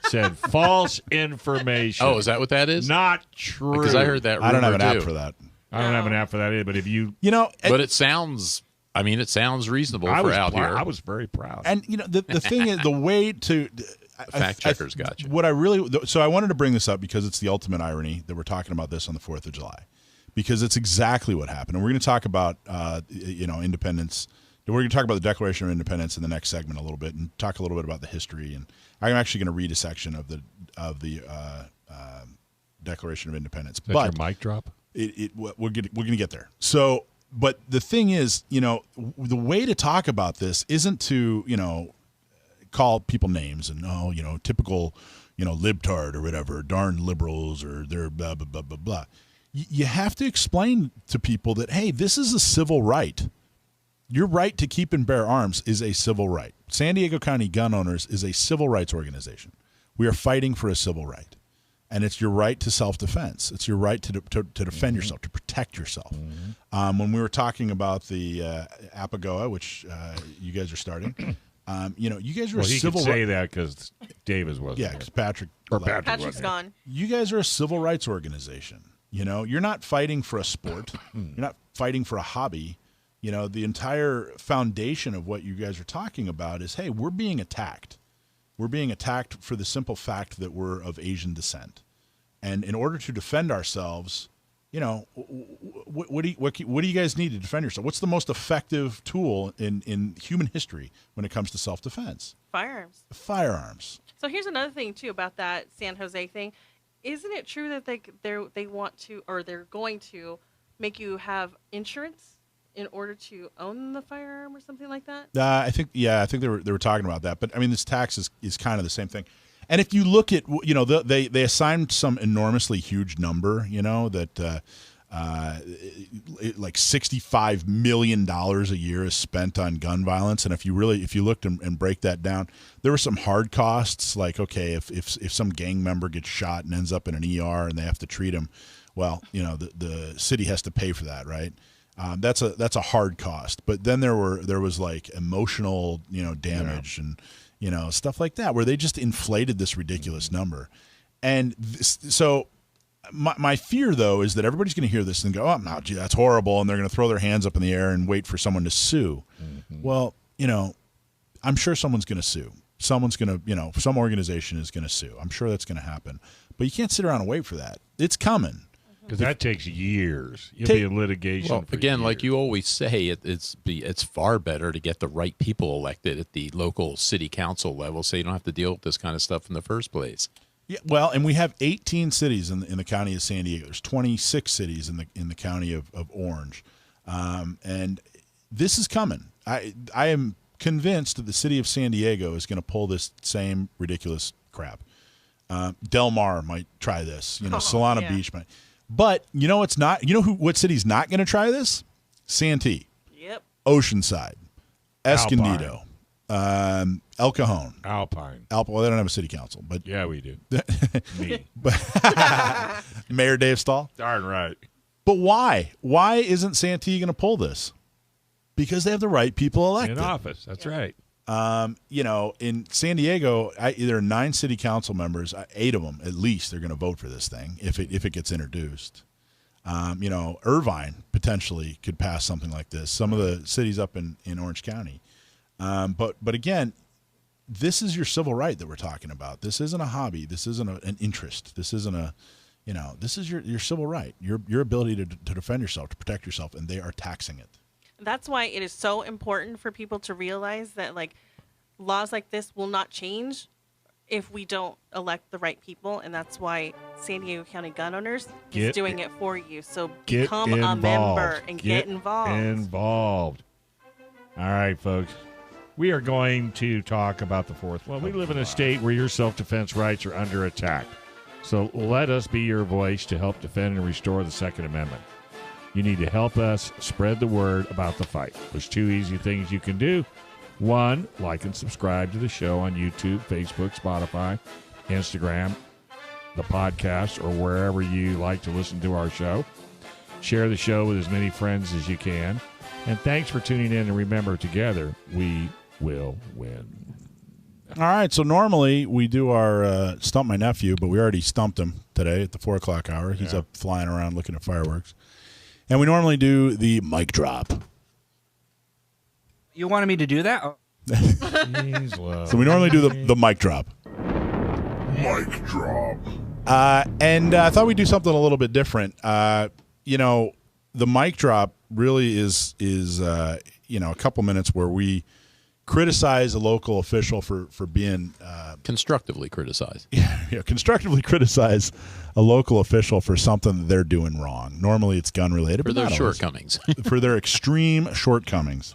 Said false information. Oh, is that what that is? Not true. Because I heard that rumor I don't have an too. app for that. I don't have an app for that either, but if you... But it sounds reasonable for out here. I was very proud. And the thing is, the way to fact checkers got you. What I wanted to bring this up because it's the ultimate irony that we're talking about this on the 4th of July, because it's exactly what happened. And we're going to talk about independence. We're going to talk about the Declaration of Independence in the next segment a little bit, and talk a little bit about the history. And I'm actually going to read a section of the Declaration of Independence. Is that your mic drop? We're going to get there. So, but the thing is, the way to talk about this isn't to, call people names and, typical, libtard or whatever, darn liberals or they're blah, blah, blah, blah, blah. you have to explain to people that, hey, this is a civil right. Your right to keep and bear arms is a civil right. San Diego County Gun Owners is a civil rights organization. We are fighting for a civil right. And it's your right to self-defense. It's your right to defend yourself, to protect yourself. When we were talking about the APAGOA, which you guys are starting, you guys are a civil. He could say that because Davis wasn't. Yeah, because Patrick's gone. You guys are a civil rights organization. You're not fighting for a sport. You're not fighting for a hobby. The entire foundation of what you guys are talking about is, hey, we're being attacked. We're being attacked for the simple fact that we're of Asian descent. And in order to defend ourselves, what do you guys need to defend yourself? What's the most effective tool in human history when it comes to self-defense? Firearms. Firearms. So here's another thing, too, about that San Jose thing. Isn't it true that they want to, or they're going to, make you have insurance in order to own the firearm or something like that? I think they were talking about that. But I mean, this tax is kind of the same thing. And if you look at, they assigned some enormously huge number, that like $65 million a year is spent on gun violence. And if you looked and break that down, there were some hard costs. Like, okay, if some gang member gets shot and ends up in an ER and they have to treat him, well, the city has to pay for that, right? That's a hard cost. But then there was like emotional, damage and, stuff like that, where they just inflated this ridiculous number. And so my fear, though, is that everybody's going to hear this and go, oh, no, gee, that's horrible. And they're going to throw their hands up in the air and wait for someone to sue. Well, I'm sure someone's going to sue. Someone's going to, some organization is going to sue. I'm sure that's going to happen. But you can't sit around and wait for that. It's coming. Because that takes years. You'll be in litigation. Well, for again, years. like you always say, it's far better to get the right people elected at the local city council level, so you don't have to deal with this kind of stuff in the first place. Yeah, well, and we have 18 cities in the county of San Diego. There's 26 cities in the county of Orange, and this is coming. I am convinced that the city of San Diego is going to pull this same ridiculous crap. Del Mar might try this. Solana Beach might. But it's not. What city's not going to try this? Santee. Yep. Oceanside. Escondido. El Cajon. Alpine. Well, they don't have a city council, but yeah, we do. Me. Mayor Dave Stahl. Darn right. But why? Why isn't Santee going to pull this? Because they have the right people elected in office. That's right. In San Diego, there are 9 city council members. 8 of them, at least, they're going to vote for this thing if it gets introduced. Irvine potentially could pass something like this. Some of the cities up in Orange County. But again, this is your civil right that we're talking about. This isn't a hobby. This isn't an interest. This isn't this is your civil right, your ability to defend yourself, to protect yourself, and they are taxing it. That's why it is so important for people to realize that laws like this will not change if we don't elect the right people, and that's why San Diego County Gun Owners is doing it for you. So become a member and get involved. All right, folks. We are going to talk about the fourth. Well, we live in a state where your self-defense rights are under attack. So let us be your voice to help defend and restore the Second Amendment. You need to help us spread the word about the fight. There's 2 easy things you can do. 1, like and subscribe to the show on YouTube, Facebook, Spotify, Instagram, the podcast, or wherever you like to listen to our show. Share the show with as many friends as you can. And thanks for tuning in. And remember, together, we will win. All right, so normally we do our Stump My Nephew, but we already stumped him today at the 4 o'clock hour. He's up flying around looking at fireworks. And we normally do the mic drop. You wanted me to do that? Oh. So we normally do the mic drop. Mic drop. And I thought we'd do something a little bit different. The mic drop really is a couple minutes where we criticize a local official for being constructively criticize. Yeah, constructively criticize a local official for something that they're doing wrong. Normally, it's gun related, for their shortcomings, for their extreme shortcomings,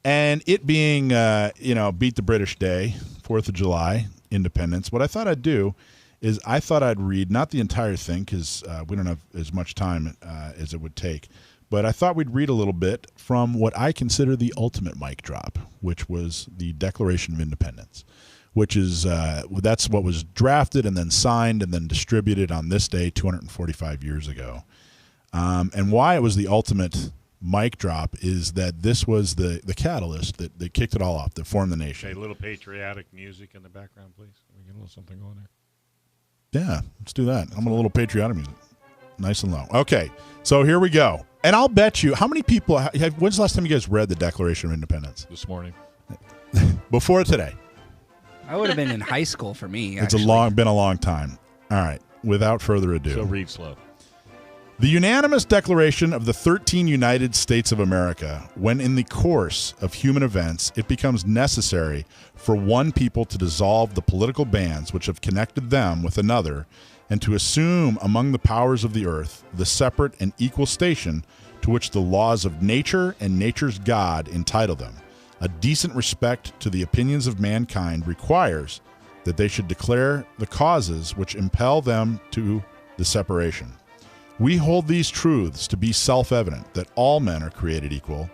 and it being Beat the British Day, 4th of July, Independence. What I thought I'd do is I thought I'd read, not the entire thing because we don't have as much time as it would take, but I thought we'd read a little bit from what I consider the ultimate mic drop, which was the Declaration of Independence, which is that's what was drafted and then signed and then distributed on this day 245 years ago. And why it was the ultimate mic drop is that this was the catalyst that kicked it all off, that formed the nation. Okay, a little patriotic music in the background, please. We get a little something going there. Yeah, let's do that. I'm a little patriotic music. Nice and low. Okay, so here we go. And I'll bet you, how many people, when's the last time you guys read the Declaration of Independence? This morning. Before today. I would have been in high school for me. It's actually. been a long time. All right, without further ado. So read slow. The unanimous declaration of the 13 United States of America, when in the course of human events it becomes necessary for one people to dissolve the political bands which have connected them with another, and to assume among the powers of the earth the separate and equal station to which the laws of nature and nature's God entitle them, a decent respect to the opinions of mankind requires that they should declare the causes which impel them to the separation. We hold these truths to be self-evident, that all men are created equal,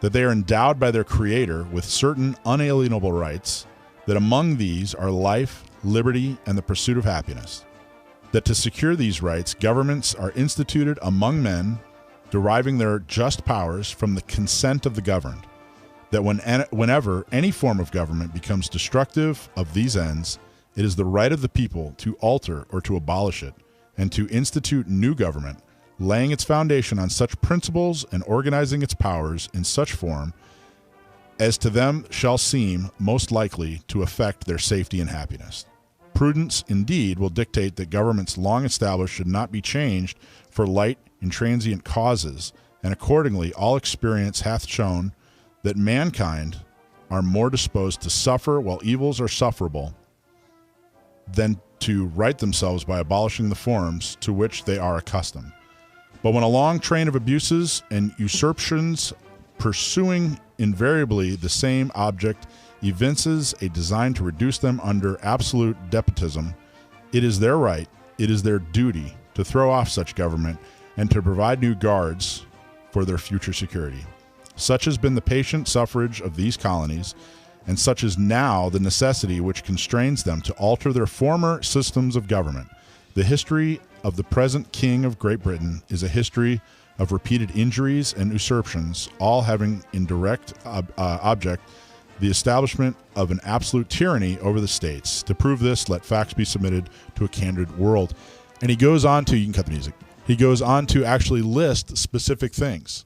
that they are endowed by their Creator with certain unalienable rights, that among these are life, liberty, and the pursuit of happiness, that to secure these rights, governments are instituted among men, deriving their just powers from the consent of the governed, that whenever any form of government becomes destructive of these ends, it is the right of the people to alter or to abolish it, and to institute new government, laying its foundation on such principles and organizing its powers in such form as to them shall seem most likely to affect their safety and happiness. Prudence, indeed, will dictate that governments long established should not be changed for light and transient causes, and accordingly all experience hath shown that mankind are more disposed to suffer while evils are sufferable than to right themselves by abolishing the forms to which they are accustomed. But when a long train of abuses and usurpations pursuing invariably the same object evinces a design to reduce them under absolute despotism, it is their right, it is their duty to throw off such government and to provide new guards for their future security. Such has been the patient suffrage of these colonies, and such is now the necessity which constrains them to alter their former systems of government. The history of the present King of Great Britain is a history of repeated injuries and usurpations, all having in direct object the establishment of an absolute tyranny over the states. To prove this, let facts be submitted to a candid world. And he goes on to, you can cut the music, he goes on to actually list specific things.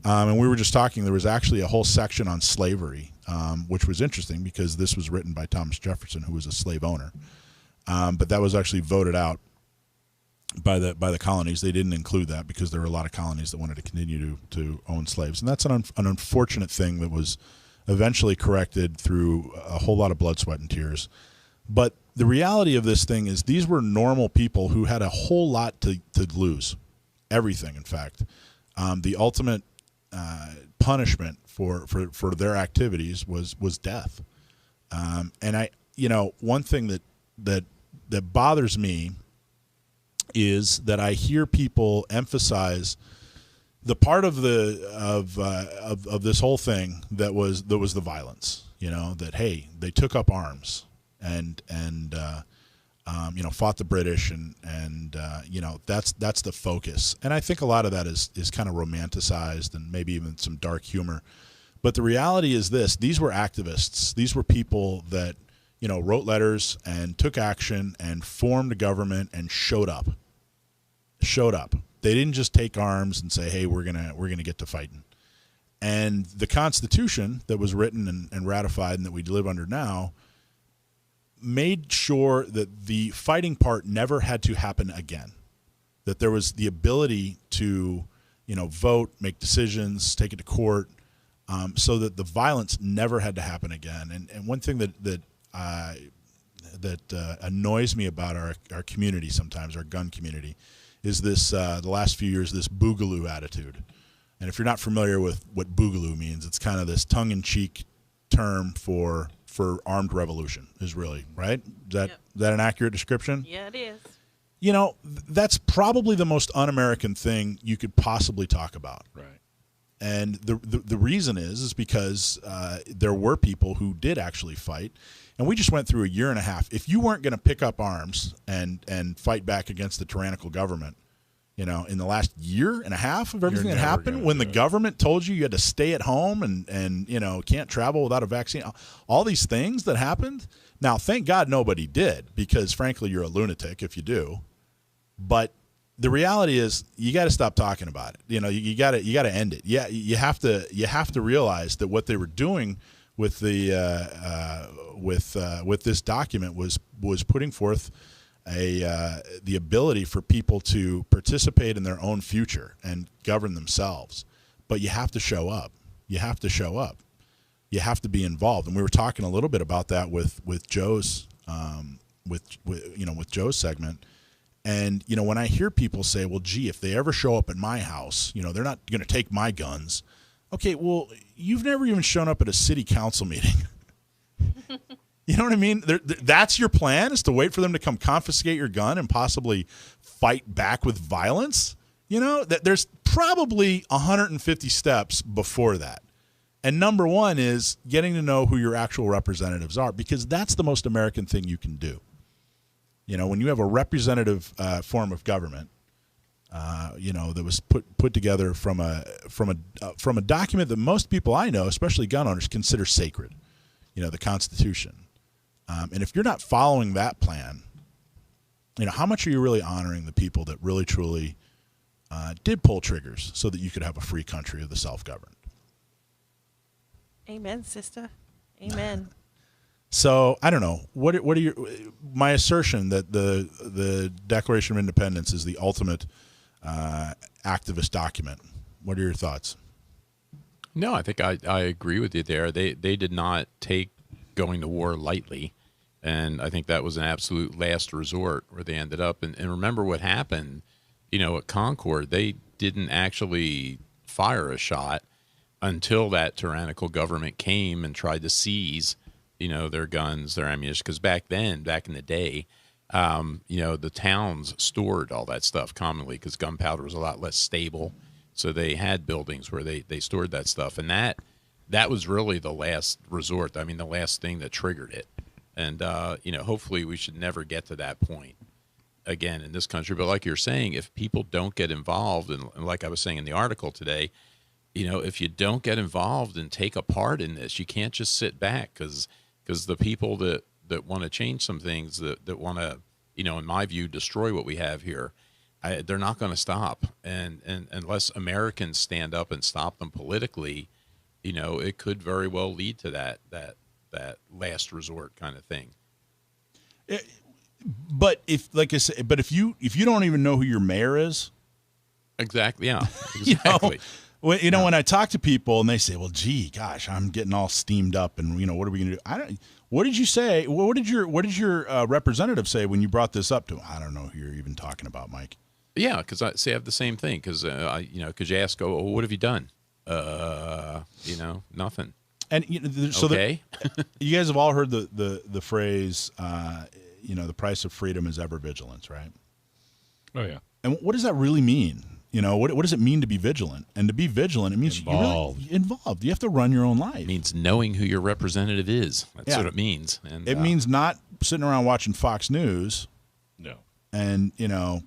And we were just talking, there was actually a whole section on slavery, which was interesting because this was written by Thomas Jefferson, who was a slave owner. But that was actually voted out by the colonies. They didn't include that because there were a lot of colonies that wanted to continue to own slaves. And that's an unfortunate thing that was eventually corrected through a whole lot of blood, sweat, and tears. But the reality of this thing is these were normal people who had a whole lot to lose. Everything, in fact. The ultimate punishment for their activities was death. And one thing that bothers me is that I hear people emphasize the part of this whole thing that was the violence. That hey, they took up arms and fought the British and that's the focus. And I think a lot of that is kind of romanticized and maybe even some dark humor. But the reality is this: these were activists. These were people that wrote letters and took action and formed a government and showed up. They didn't just take arms and say, "Hey, we're gonna get to fighting." And the Constitution that was written and ratified and that we live under now made sure that the fighting part never had to happen again. That there was the ability to, vote, make decisions, take it to court, so that the violence never had to happen again. And one thing that annoys me about our community sometimes, our gun community, is this the last few years, this boogaloo attitude. And if you're not familiar with what boogaloo means, it's kind of this tongue-in-cheek term for for armed revolution. Is really right. Is that an accurate description? Yeah, it is. You know, that's probably the most un-American thing you could possibly talk about. Right. And the reason is because there were people who did actually fight, and we just went through a year and a half. If you weren't going to pick up arms and fight back against the tyrannical government, you know, in the last year and a half of everything that happened, when the government told you had to stay at home and you know, can't travel without a vaccine, all these things that happened. Now, thank God nobody did, because frankly, you're a lunatic if you do. But the reality is, you got to stop talking about it. You know, you got to end it. Yeah, you have to realize that what they were doing with the with this document was putting forth the ability for people to participate in their own future and govern themselves. But you have to show up. You have to show up. You have to be involved. And we were talking a little bit about that with Joe's with Joe's segment. And, you know, when I hear people say, well, gee, if they ever show up at my house, you know, they're not going to take my guns. Okay, well, you've never even shown up at a city council meeting. You know what I mean? That's your plan, is to wait for them to come confiscate your gun and possibly fight back with violence? You know, there's probably 150 steps before that. And number one is getting to know who your actual representatives are, because that's the most American thing you can do. You know, when you have a representative form of government, you know, that was put together from a document that most people I know, especially gun owners, consider sacred. You know, the Constitution. And if you're not following that plan, you know, how much are you really honoring the people that really truly did pull triggers so that you could have a free country of the self-governed? Amen, sister. Amen. So I don't know. What are my assertion that the Declaration of Independence is the ultimate activist document? What are your thoughts? No, I think I agree with you there. They did not take going to war lightly, and I think that was an absolute last resort where they ended up. And remember what happened, you know, at Concord. They didn't actually fire a shot until that tyrannical government came and tried to seize, you know, their guns, their ammunition. Because back in the day, you know, the towns stored all that stuff commonly because gunpowder was a lot less stable. So they had buildings where they stored that stuff. And that was really the last resort. I mean, the last thing that triggered it. And, you know, hopefully we should never get to that point again in this country. But like you're saying, if people don't get involved, and like I was saying in the article today, you know, if you don't get involved and take a part in this, you can't just sit back, because the people that want to change some things, that want to, you know, in my view, destroy what we have here, they're not going to stop. And unless Americans stand up and stop them politically, you know, it could very well lead to that last resort kind of thing. But if, like I said, if you don't even know who your mayor is, exactly, yeah, exactly. You know, when I talk to people and they say, "Well, gee, gosh, I'm getting all steamed up," and you know, what are we going to do? What did you say? What did your representative say when you brought this up to him? I don't know who you're even talking about, Mike. Yeah, because I have the same thing. Because because you ask, "Oh, what have you done?" You know, nothing. And you know, so okay. You guys have all heard the phrase, you know, the price of freedom is ever vigilance, right? Oh yeah. And what does that really mean? You know, what does it mean to be vigilant? And to be vigilant, it means involved. You're really involved. You have to run your own life. It means knowing who your representative is. That's what it means. And it means not sitting around watching Fox News. No. And, you know,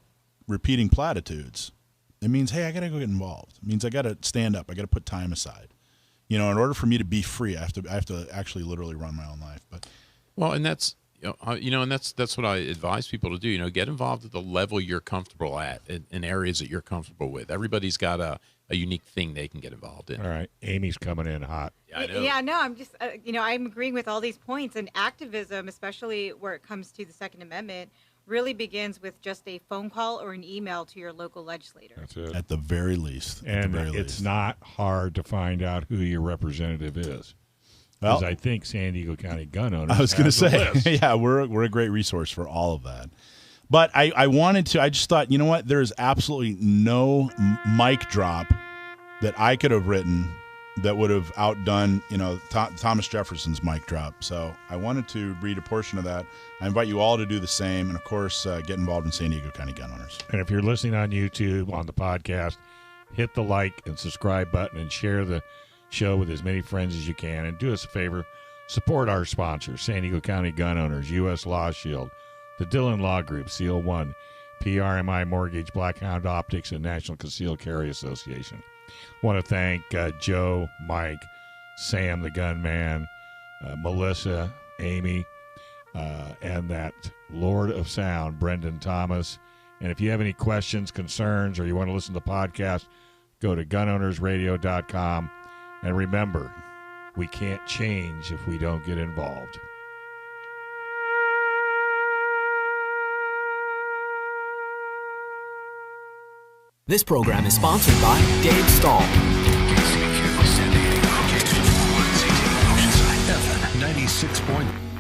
repeating platitudes. It means, hey, I got to go get involved. It means I got to stand up. I got to put time aside. You know, in order for me to be free, I have to actually literally run my own life. But well, and that's and that's what I advise people to do. You know, get involved at the level you're comfortable at in areas that you're comfortable with. Everybody's got a unique thing they can get involved in. All right, Amy's coming in hot. Yeah, I know. Yeah, no, I'm just you know, I'm agreeing with all these points, and activism, especially where it comes to the Second Amendment, really begins with just a phone call or an email to your local legislator. That's it. At the very least. And it's not hard to find out who your representative is. Because I think San Diego County Gun Owners. I was going to say, yeah, we're a great resource for all of that. But I just thought, you know what? There is absolutely no mic drop that I could have written that would have outdone, Thomas Jefferson's mic drop. So I wanted to read a portion of that. I invite you all to do the same, and of course, get involved in San Diego County Gun Owners. And if you're listening on YouTube, on the podcast, hit the like and subscribe button and share the show with as many friends as you can. And do us a favor, support our sponsors, San Diego County Gun Owners, U.S. Law Shield, the Dillon Law Group, Seal 1, PRMI Mortgage, Blackhound Optics, and National Concealed Carry Association. I want to thank Joe, Mike, Sam the Gunman, Melissa, Amy, and that Lord of Sound, Brendan Thomas. And if you have any questions, concerns, or you want to listen to the podcast, go to gunownersradio.com. And remember, we can't change if we don't get involved. This program is sponsored by Dave Stahl. 96.